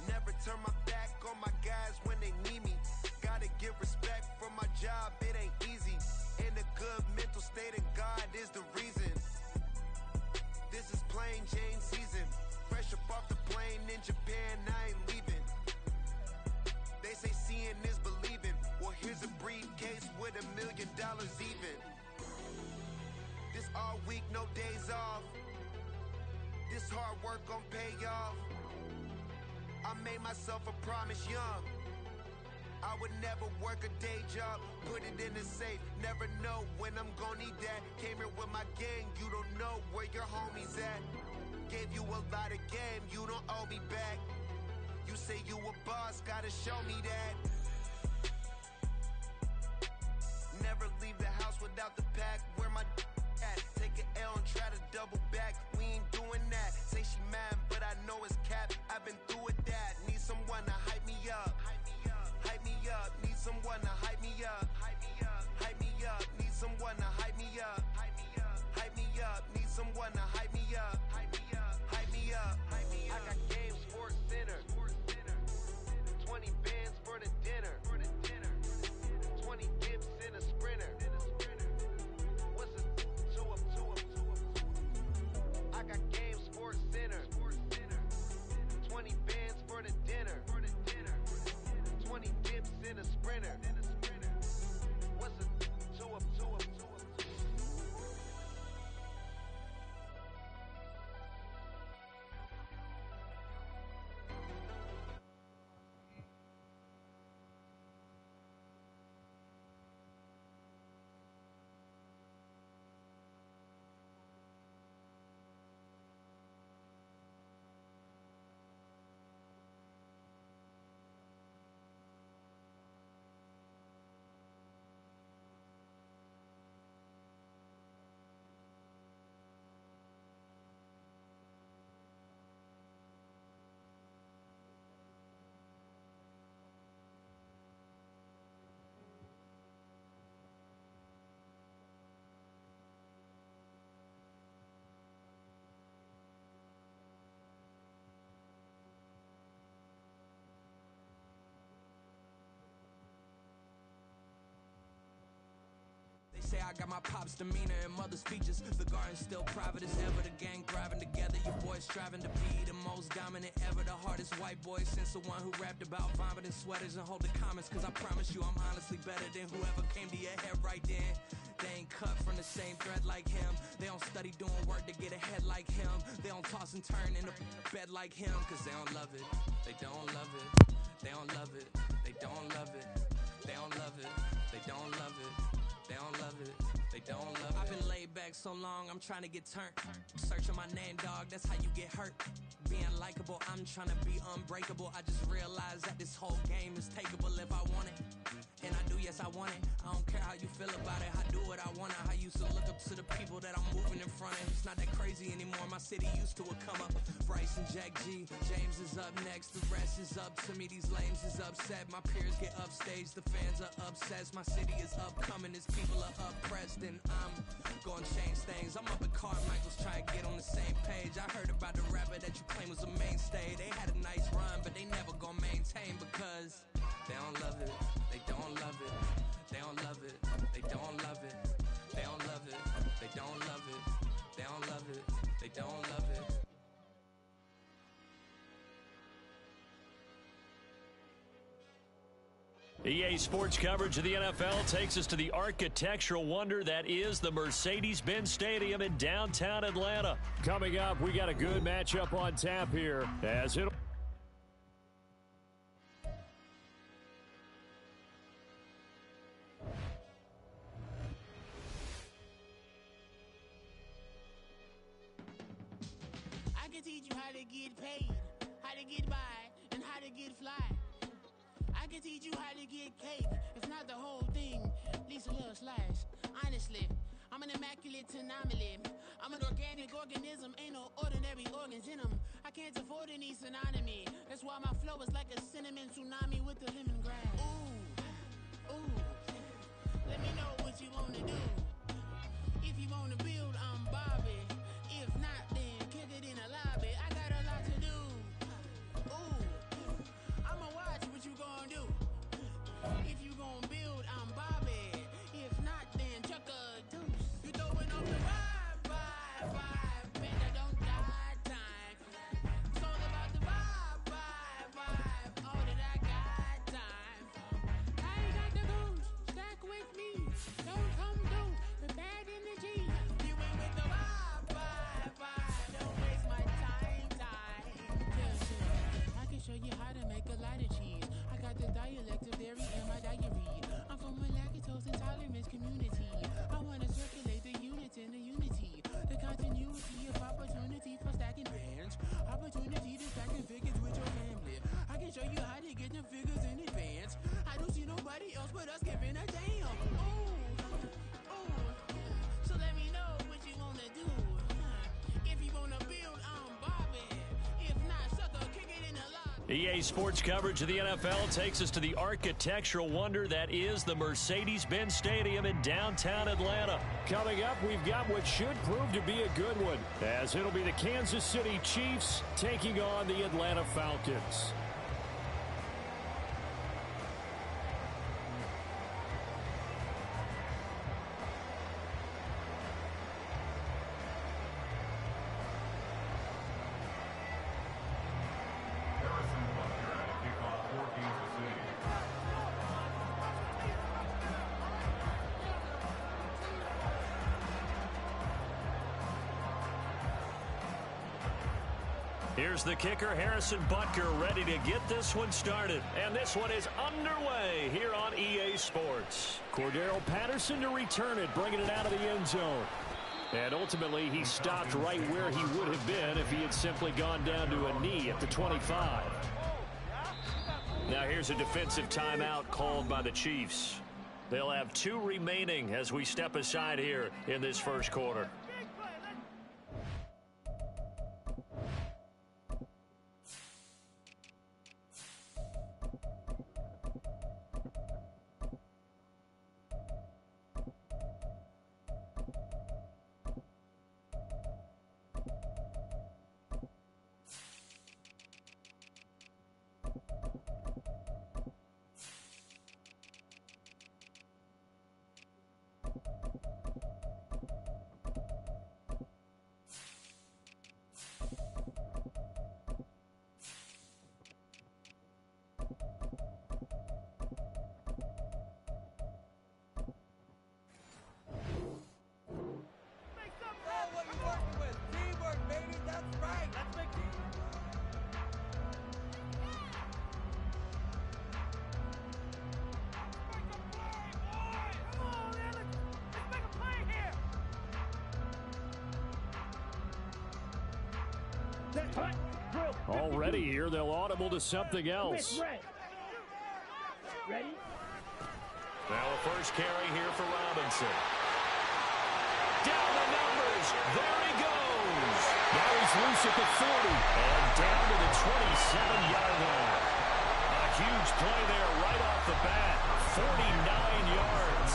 Never turn my back on my guys when they need me. Gotta give respect for my job, it ain't easy. In a good mental state and God is the reason. This is plain Jane season. Fresh up off the plane in Japan, I ain't leaving. They say seeing is believing. Well, here's a briefcase with $1 million even. This all week, no days off. This hard work gon' pay off. I made myself a promise young. I would never work a day job, put it in the safe. Never know when I'm gon' need that. Came here with my gang, you don't know where your homies at. Gave you a lot of game, you don't owe me back. You say you a boss, gotta show me that. Never leave the house without the pack. Where my at? Take an L and try to double back. We ain't doing that. Say she mad, but I know it's cap. I've been through with that. Need someone to hype me up. Hype me up. Need someone to hype me up. Hype me up. Need someone to hype me up. Hype me up. Need someone to hype me up. Hype me up. Hype me up. I got game Sports Center. 20 bands for the dinner. 20 dips in a sprinter. What's a two up? I got game Sports Center. 20 bands for the dinner. 20 dips in a sprinter. What's a two up? Say I got my pop's demeanor and mother's features. The garden's still private as ever. The gang thriving together. You boys striving to be the most dominant ever. The hardest white boy since the one who rapped about vomiting sweaters and holding comments. Cause I promise you I'm honestly better than whoever came to your head right then. They ain't cut from the same thread like him. They don't study doing work to get ahead like him. They don't toss and turn in the bed like him. Cause they don't love it. They don't love it. They don't love it. They don't love it. They don't love it. They don't love it. They don't love it, they don't love it. I've been laid back so long, I'm trying to get turned. Searching my name, dog, that's how you get hurt. Being likable, I'm trying to be unbreakable. I just realized that this whole game is takeable if I want it. And I do, yes I want it. I don't care how you feel about it, I do what I want it. I used to look up to the people that I'm moving in front of. It's not that crazy anymore, my city used to a come up. Bryce and Jack G, James is up next. The rest is up to me, these lames is upset. My peers get upstaged, the fans are obsessed. My city is upcoming, its people are oppressed. And I'm gonna change things. I'm up at Carmichael's trying to get on the same page. I heard about the rapper that you claim was a mainstay. They had a nice run, but they never gonna maintain because they don't love it, they don't love it, they don't love it, they don't love it, they don't love it, they don't love it, they don't love it, they don't love it. EA Sports coverage of the NFL takes us to the architectural wonder that is the Mercedes-Benz Stadium in downtown Atlanta. Coming up, we got a good matchup on tap here as it. how to get paid, how to get by, and how to get fly. I can teach you how to get cake, if not the whole thing, at least a little slice. Honestly, I'm an immaculate anomaly. I'm an organic organism, ain't no ordinary organs in them. I can't afford any synonymy. That's why my flow is like a cinnamon tsunami with the lemongrass. Ooh, ooh. Let me know what you wanna do. If you wanna build, I'm Bobby. If not, then kick it in the lobby. I got a lot to do. Ooh, I'ma watch what you gonna do. If you gonna build, I'm Bobby. If not, then chuck a deuce. You throwing off the vibe. Better don't die time. It's all about the vibe. All that I got time. I ain't got the goose. Stack with me. Don't come through with bad energy. You ain't with the vibe. Don't waste my time. I can show you how to make a lot of cheese. I got the dialect of dairy in my diary. I'm from a lactose intolerance community. I wanna circulate the units in the unity. The continuity of opportunity for stacking bands. Opportunity to stacking figures with your family. I can show you how to get them figures in advance. I don't see nobody else but us giving a damn. Ooh. So let me know what you wanna do. If you wanna build, I'm Bobby. If not, sucker, kick it in the lobby. EA Sports coverage of the NFL takes us to the architectural wonder that is the Mercedes-Benz Stadium in downtown Atlanta. Coming up, we've got what should prove to be a good one, as it'll be the Kansas City Chiefs taking on the Atlanta Falcons. Harrison Butker at kickoff for Kansas City. Here's the kicker, Harrison Butker, ready to get this one started. And this one is underway here on EA Sports. Cordero Patterson to return it, bringing it out of the end zone. And ultimately, he stopped right where he would have been if he had simply gone down to a knee at the 25. Now here's a defensive timeout called by the Chiefs. They'll have 2 remaining as we step aside here in this first quarter. Already here, they'll audible to something else. Ready? Now a first carry here for Robinson. Down the numbers. There he goes. Now he's loose at the 40. And down to the 27-yard line. A huge play there right off the bat. 49 yards.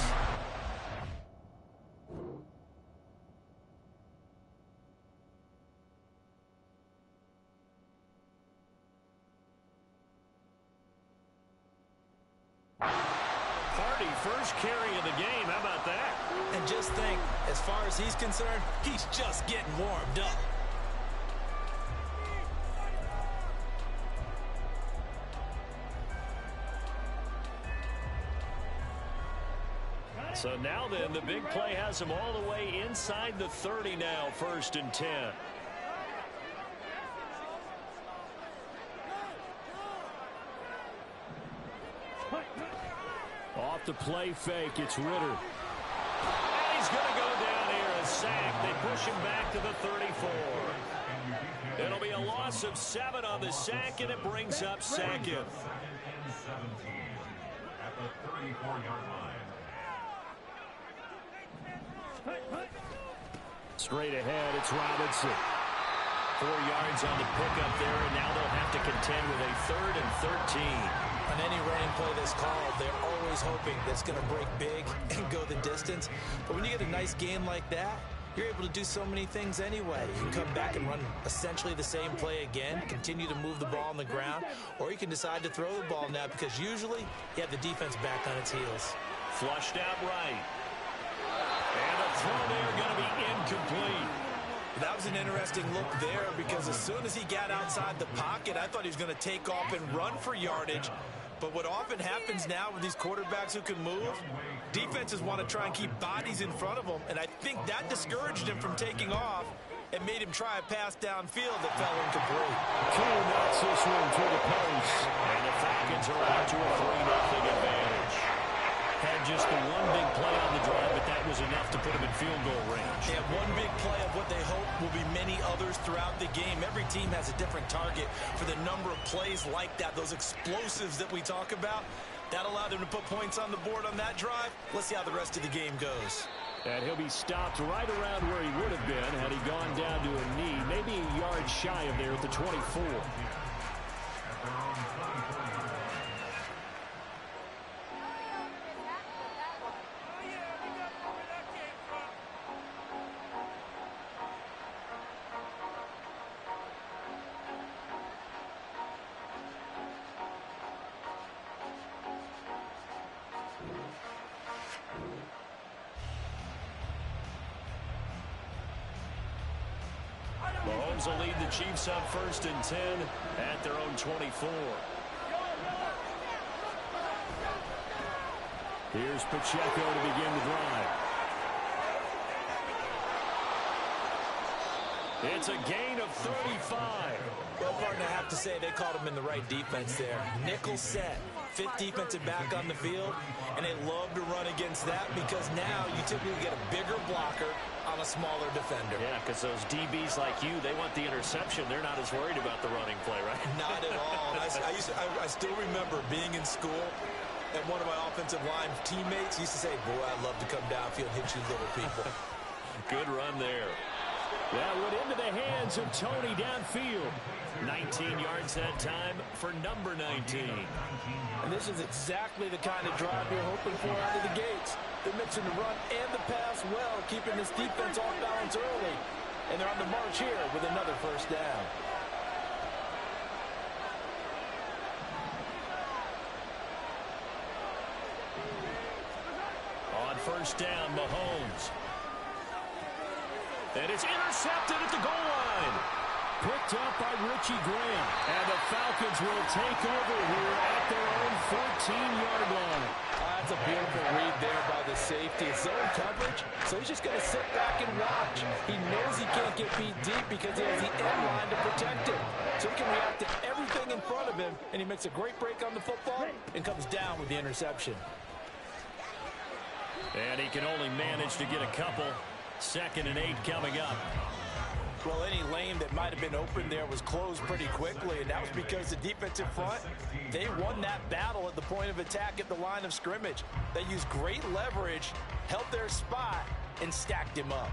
First carry of the game. How about that? And just think, as far as he's concerned, he's just getting warmed up. So now then, the big play has him all the way inside the 30 now, 1st and 10. Off the play fake, it's Ritter. And he's going to go down here, a sack. They push him back to the 34. It'll be a loss of 7 on the sack, and it brings up second. At the 34-yard line. Straight ahead, it's Robinson. 4 yards on the pickup there, and now they'll have to contend with a 3rd and 13. On any running play that's called, they're always hoping that's going to break big and go the distance. But when you get a nice game like that, you're able to do so many things anyway. You can come back and run essentially the same play again, continue to move the ball on the ground, or you can decide to throw the ball now because usually you have the defense back on its heels. Flushed out right. And the throw there going to be incomplete. That was an interesting look there because as soon as he got outside the pocket, I thought he was going to take off and run for yardage. But what often happens now with these quarterbacks who can move, defenses want to try and keep bodies in front of them, and I think that discouraged him from taking off and made him try a pass downfield that fell incomplete. Cole knocks this one to the post. And the Falcons are out to a 3-0 advantage. Had just the one big play on the drive, but that was enough to put him in field goal range. Yeah, one big play of what they hope will be many others throughout the game. Every team has a different target for the number of plays like that, those explosives that we talk about. That allowed them to put points on the board on that drive. Let's see how the rest of the game goes. And he'll be stopped right around where he would have been had he gone down to a knee, maybe a yard shy of there at the 24. Mahomes will lead the Chiefs up 1st and 10 at their own 24. Here's Pacheco to begin the drive. It's a gain of 35. Well, partner, I have to say they called him in the right defense there. Nickel set. 5th defensive back on the field, and they love to run against that because now you typically get a bigger blocker on a smaller defender. Yeah, because those DBs like you, they want the interception. They're not as worried about the running play, right? Not at all. I still remember being in school, and one of my offensive line teammates used to say, boy, I'd love to come downfield and hit you little people. Good run there. That went into the hands of Tony downfield. 19 yards that time for number 19. And this is exactly the kind of drive you're hoping for out of the gates. They're mixing the run and the pass well, keeping this defense off balance early. And they're on the march here with another 1st down. On 1st down, Mahomes. And it's intercepted at the goal line. Picked up by Richie Graham. And the Falcons will take over here at their own 14-yard line. That's a beautiful read there by the safety. It's zone coverage, so he's just going to sit back and watch. He knows he can't get beat deep because he has the end line to protect him. So he can react to everything in front of him, and he makes a great break on the football and comes down with the interception. And he can only manage to get a couple. 2nd and 8 coming up. Well, any lane that might have been open there was closed pretty quickly, and that was because the defensive front, they won that battle at the point of attack at the line of scrimmage. They used great leverage, held their spot, and stacked him up.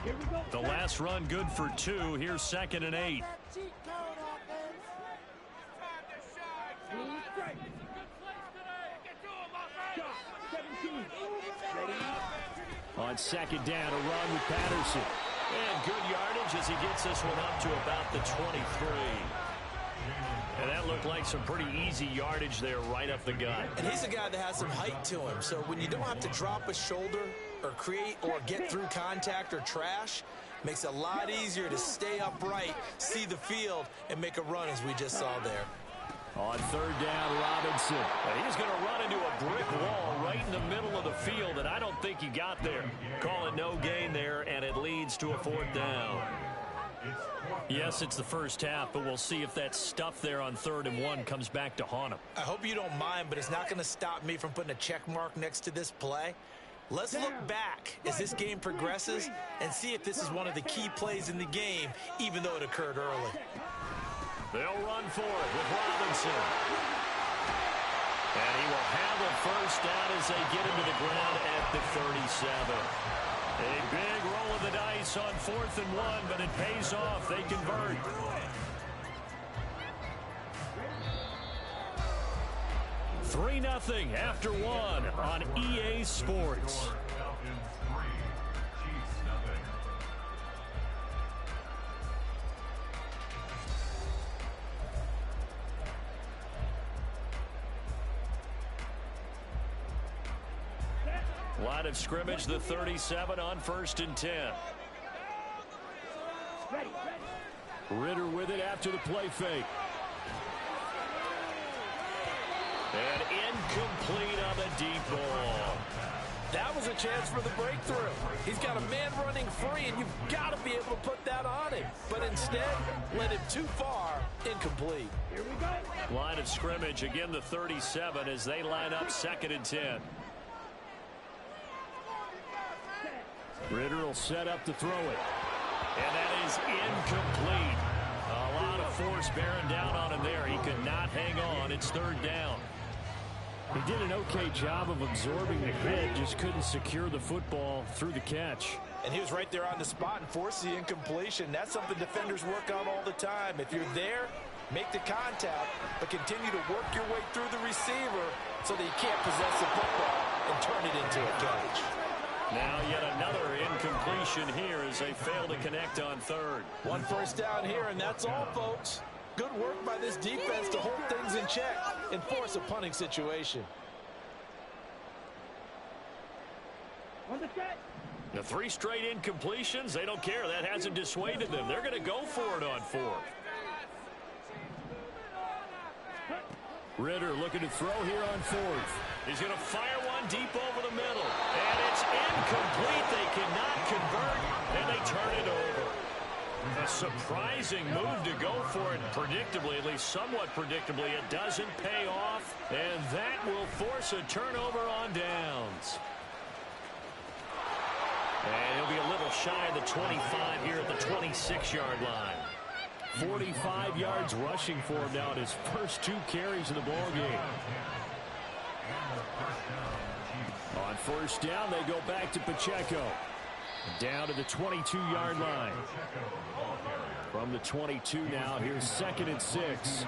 Here we go. The last run good for 2. Here's 2nd and 8. On 2nd down, a run with Patterson. And good yardage as he gets this one up to about the 23. And that looked like some pretty easy yardage there right up the gut. And he's a guy that has some height to him, so when you don't have to drop a shoulder or create or get through contact or trash, makes it a lot easier to stay upright, see the field, and make a run as we just saw there. On 3rd down, Robinson. And he's going to run into a brick wall right in the middle of the field, and I don't think he got there. Call it no gain there, and it leads to a 4th down. Yes, it's the first half, but we'll see if that stuff there on 3rd and 1 comes back to haunt him. I hope you don't mind, but it's not going to stop me from putting a check mark next to this play. Let's look back as this game progresses and see if this is one of the key plays in the game, even though it occurred early. They'll run for it with Robinson. And he will have a first down as they get him to the ground at the 37. A big roll of the dice on 4th and 1, but it pays off. They convert. Three 0 after 1 on EA Sports. Line of scrimmage, the 37 on 1st and 10. Ritter with it after the play fake. And incomplete on the deep ball. That was a chance for the breakthrough. He's got a man running free, and you've got to be able to put that on him. But instead, led him too far, incomplete. Here we go. Line of scrimmage, again the 37 as they line up 2nd and 10. Ritter will set up to throw it. And that is incomplete. A lot of force bearing down on him there. He could not hang on. It's 3rd down. He did an okay job of absorbing the hit, just couldn't secure the football through the catch. And he was right there on the spot and forced the incompletion. That's something defenders work on all the time. If you're there, make the contact, but continue to work your way through the receiver so that you can't possess the football and turn it into a catch. Now yet another incompletion here as they fail to connect on 3rd. One first down here, and that's all, folks. Good work by this defense to hold things in check and force a punting situation. The 3 straight incompletions, they don't care. That hasn't dissuaded them. They're going to go for it on 4th. Ritter looking to throw here on 4th. He's going to fire one deep over the middle. And it's incomplete. They cannot convert, and they turn it over. A surprising move to go for it predictably, at least somewhat predictably. It doesn't pay off, and that will force a turnover on downs. And he'll be a little shy of the 25 here at the 26-yard line. 45 yards rushing for him now in his first 2 carries in the ballgame. On 1st down, they go back to Pacheco. Down to the 22-yard line. From the 22 now, here's 2nd and 6.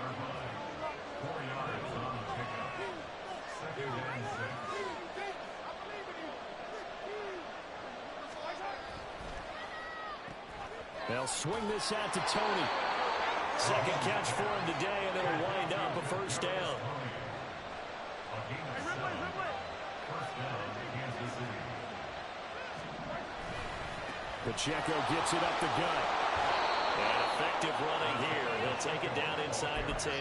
They'll swing this out to Tony. Second catch for him today, and it'll wind up a first down. Pacheco gets it up the gut. And effective running here. He'll take it down inside the 10.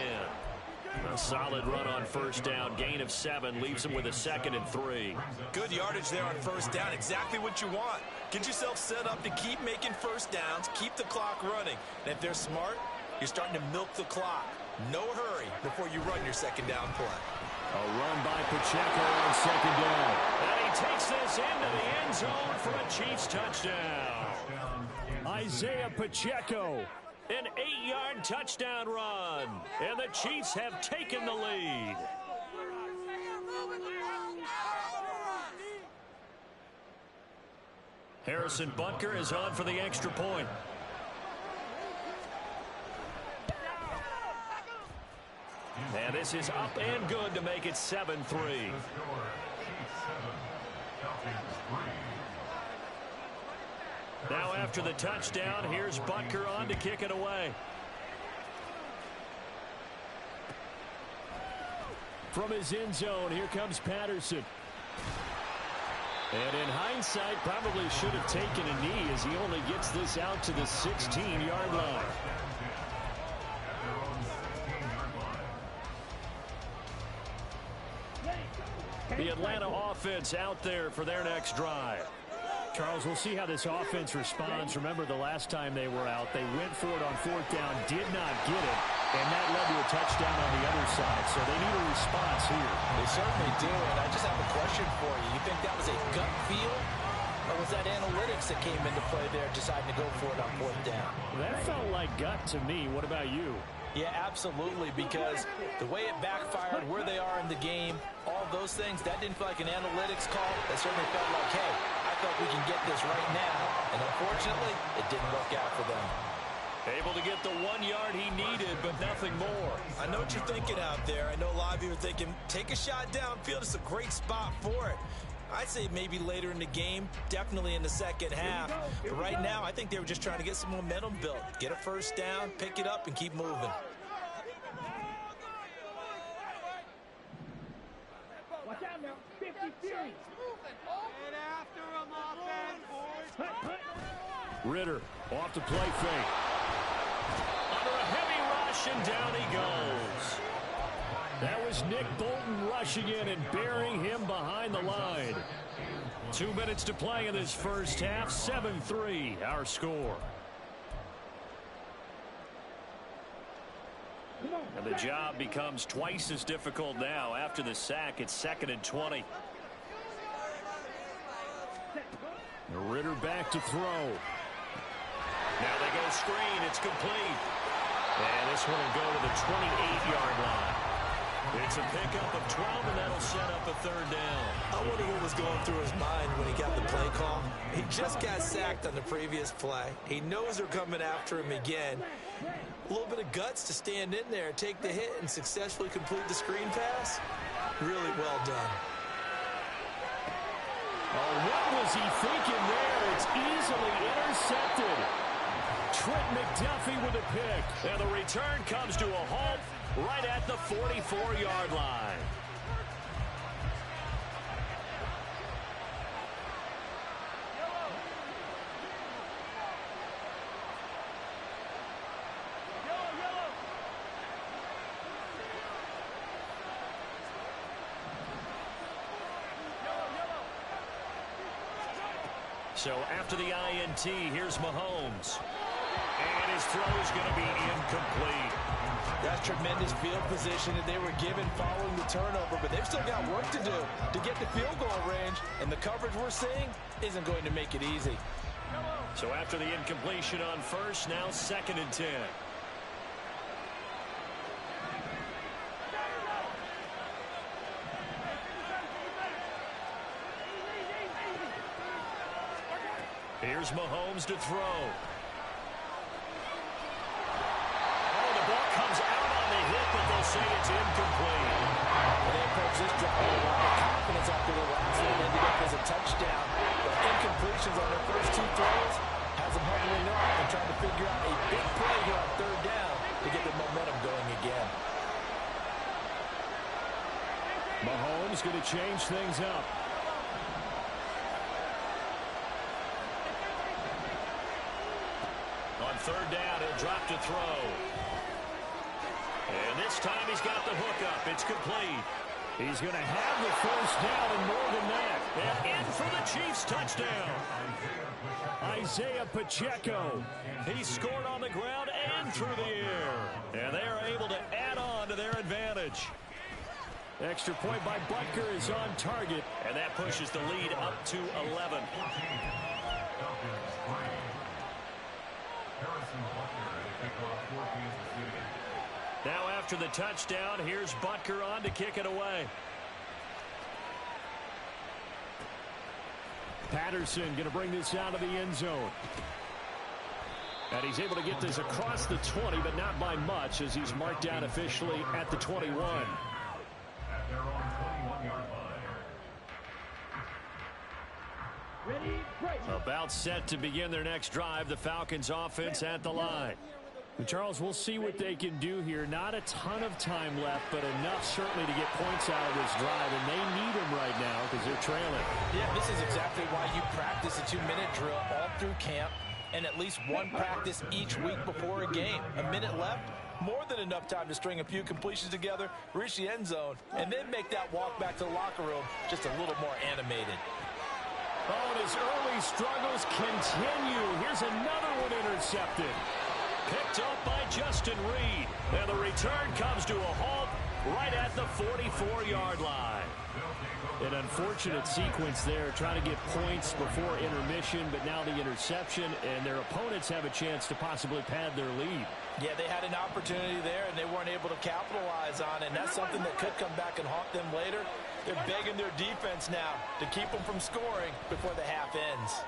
A solid run on 1st down. Gain of 7 leaves him with a 2nd and 3. Good yardage there on 1st down. Exactly what you want. Get yourself set up to keep making first downs, keep the clock running. And if they're smart, you're starting to milk the clock. No hurry before you run your 2nd down play. A run by Pacheco on 2nd down. And he takes this into the end zone for a Chiefs touchdown. Isaiah Pacheco. An 8-yard touchdown run. And the Chiefs have taken the lead. Harrison Butker is on for the extra point. And this is up and good to make it 7-3. Now after the touchdown, here's Butker on to kick it away. From his end zone, here comes Patterson. And in hindsight, probably should have taken a knee as he only gets this out to the 16-yard line. The Atlanta offense out there for their next drive. Charles, we'll see how this offense responds. Remember, the last time they were out, they went for it on 4th down, did not get it, and that led to a touchdown on the other side. So they need a response here. They certainly do, and I just have a question for you. You think that was a gut feel, or was that analytics that came into play there, deciding to go for it on 4th down? That felt like gut to me. What about you? Yeah, absolutely, because the way it backfired, where they are in the game, all those things, that didn't feel like an analytics call. That certainly felt like, hey, I thought we can get this right now. And unfortunately, it didn't work out for them. Able to get the 1 yard he needed, but nothing more. I know what you're thinking out there. I know a lot of you are thinking, take a shot downfield. It's a great spot for it. I'd say maybe later in the game, definitely in the second half. But right now, I think they were just trying to get some momentum built. Get a 1st down, pick it up, and keep moving. Watch out now. 50 Fury. Get after him, offense. Ritter off the play fake. Under a heavy rush, and down he goes. That was Nick Bolton rushing in and burying him behind the line. 2 minutes to play in this first half. 7-3 our score. And the job becomes twice as difficult now. After the sack, it's 2nd and 20. Ritter back to throw. Now they go screen. It's complete. And this one will go to the 28-yard line. It's a pickup of 12, and that'll set up a 3rd down. I wonder what was going through his mind when he got the play call. He just got sacked on the previous play. He knows they're coming after him again. A little bit of guts to stand in there, take the hit, and successfully complete the screen pass. Really well done. Oh, what was he thinking there? It's easily intercepted. Trent McDuffie with a pick. And the return comes to a halt right at the 44-yard line. So after the INT, here's Mahomes. And his throw is going to be incomplete. That's tremendous field position that they were given following the turnover, but they've still got work to do to get the field goal range, and the coverage we're seeing isn't going to make it easy. So after the incompletion on 1st, now 2nd and 10. Here's Mahomes to throw. Oh, the ball comes out on the hit, but they'll say it's incomplete. They approach this drive with a lot of confidence after the last one ended up as a touchdown. But incompletions on their first 2 throws has them hovering up and trying to figure out a big play here on 3rd down to get the momentum going again. Mahomes going to change things up. On 3rd down, he'll drop to throw. And this time he's got the hook up. It's complete. He's going to have the 1st down and more than that. And in for the Chiefs touchdown. Isaiah Pacheco. He scored on the ground and through the air. And they are able to add on to their advantage. Extra point by Butker is on target. And that pushes the lead up to 11. Now after the touchdown, here's Butker on to kick it away. Patterson going to bring this out of the end zone. And he's able to get this across the 20, but not by much, as he's marked down officially at the 21. At their own 21-yard line. Ready, break. About set to begin their next drive. The Falcons offense at the line. And Charles, we'll see what they can do here. Not a ton of time left, but enough certainly to get points out of this drive, and they need them right now because they're trailing. Yeah, this is exactly why you practice a 2-minute drill all through camp and at least one practice each week before a game. A minute left, more than enough time to string a few completions together, reach the end zone, and then make that walk back to the locker room just a little more animated. Oh, and his early struggles continue. Here's another one intercepted. Picked up by Justin Reed. And the return comes to a halt right at the 44-yard line. An unfortunate sequence there, trying to get points before intermission, but now the interception, and their opponents have a chance to possibly pad their lead. Yeah, they had an opportunity there, and they weren't able to capitalize on it, and that's something that could come back and haunt them later. They're begging their defense now to keep them from scoring before the half ends.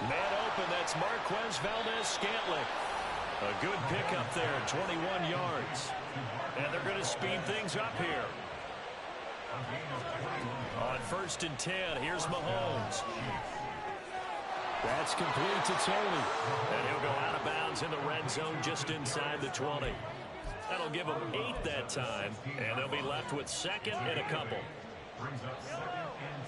Man open, that's Marquez Valdez-Scantling. A good pickup there, 21 yards. And they're going to speed things up here. On 1st and 10, here's Mahomes. That's complete to Tony. And he'll go out of bounds in the red zone just inside the 20. That'll give them 8 that time, and they'll be left with 2nd and a couple. Brings up 2nd and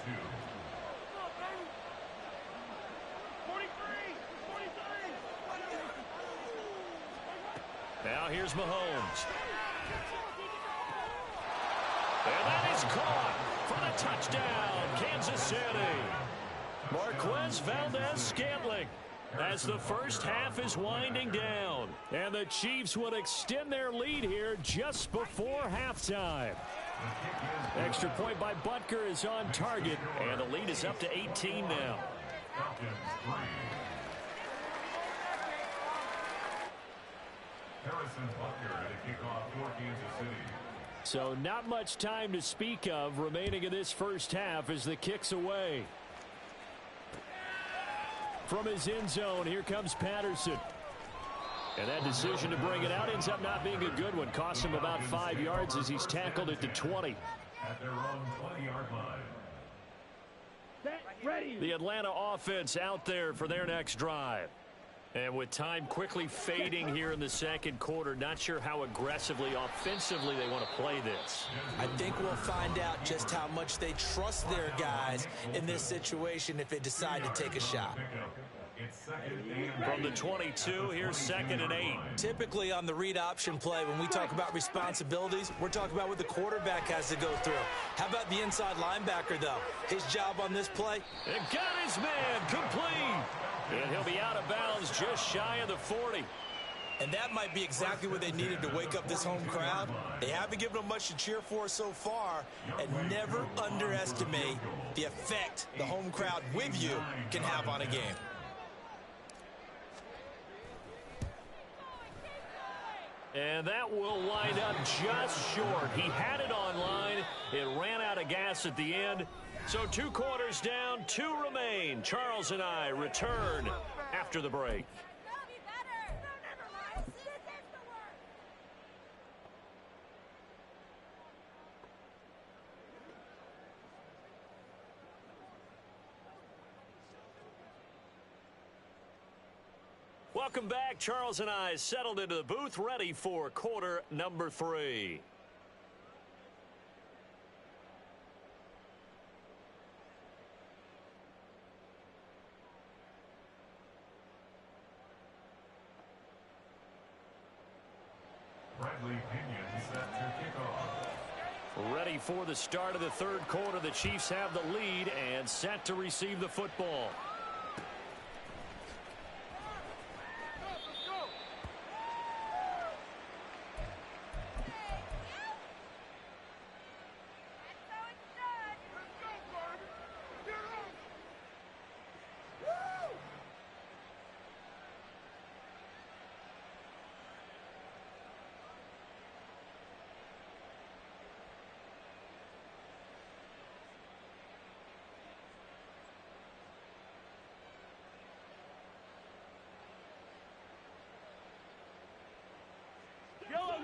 2. Now here's Mahomes. And that is caught for the touchdown, Kansas City. Marquez Valdez-Scantling as the first half is winding down. And the Chiefs would extend their lead here just before halftime. Extra point by Butker is on target. And the lead is up to 18 now. Harrison Butker at a kickoff for Kansas City. So not much time to speak of remaining in this first half as the kick's away. From his end zone, here comes Patterson. And that decision to bring it out ends up not being a good one. Costs him about 5 yards as he's tackled at the 20. At their own 20-yard line. Set, ready. The Atlanta offense out there for their next drive. And with time quickly fading here in the second quarter, not sure how aggressively, offensively they want to play this. I think we'll find out just how much they trust their guys in this situation if they decide to take a shot. From the 22, here's 2nd and 8. Typically on the read option play, when we talk about responsibilities, we're talking about what the quarterback has to go through. How about the inside linebacker, though? His job on this play? And got his man complete. And he'll be out of bounds just shy of the 40. And that might be exactly what they needed to wake up this home crowd. They haven't given them much to cheer for so far, and never underestimate the effect the home crowd with you can have on a game. And that will wind up just short. He had it online. It ran out of gas at the end. So 2 quarters down, 2 remain. Charles and I return after the break. Welcome back. Charles and I settled into the booth, ready for quarter number 3. Ready for the start of the third quarter. The Chiefs have the lead and set to receive the football.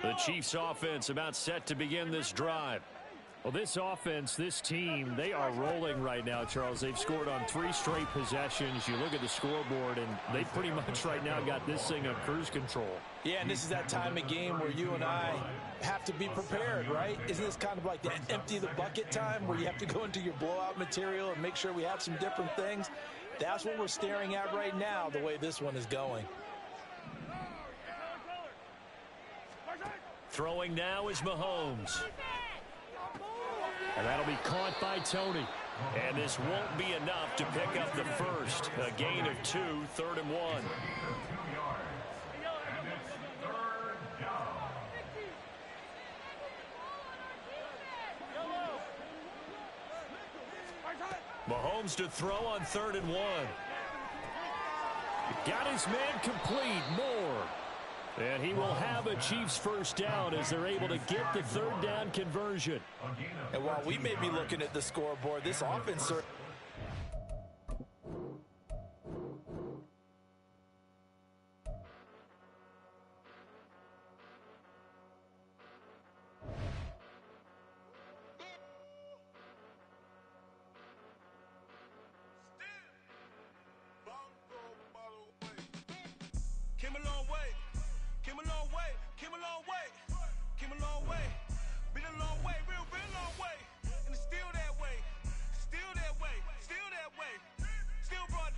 The Chiefs offense about set to begin this drive. Well, this offense, this team, they are rolling right now, Charles. They've scored on 3 straight possessions. You look at the scoreboard, and they pretty much right now got this thing on cruise control. Yeah, and this is that time of game where you and I have to be prepared, right? Isn't this kind of like the empty the bucket time where you have to go into your blowout material and make sure we have some different things? That's what we're staring at right now, the way this one is going. Throwing now is Mahomes. And that'll be caught by Tony. And this won't be enough to pick up the first. A gain of 2, 3rd and 1. Mahomes to throw on 3rd and 1. Got his man complete. Moore. And he will have a Chiefs first down as they're able to get the 3rd down conversion. And while we may be looking at the scoreboard, this offense... Came a long way, came a long way, came a long way, came a long way, been a long way, real long way, and it's still that way, still that way, still that way, still brought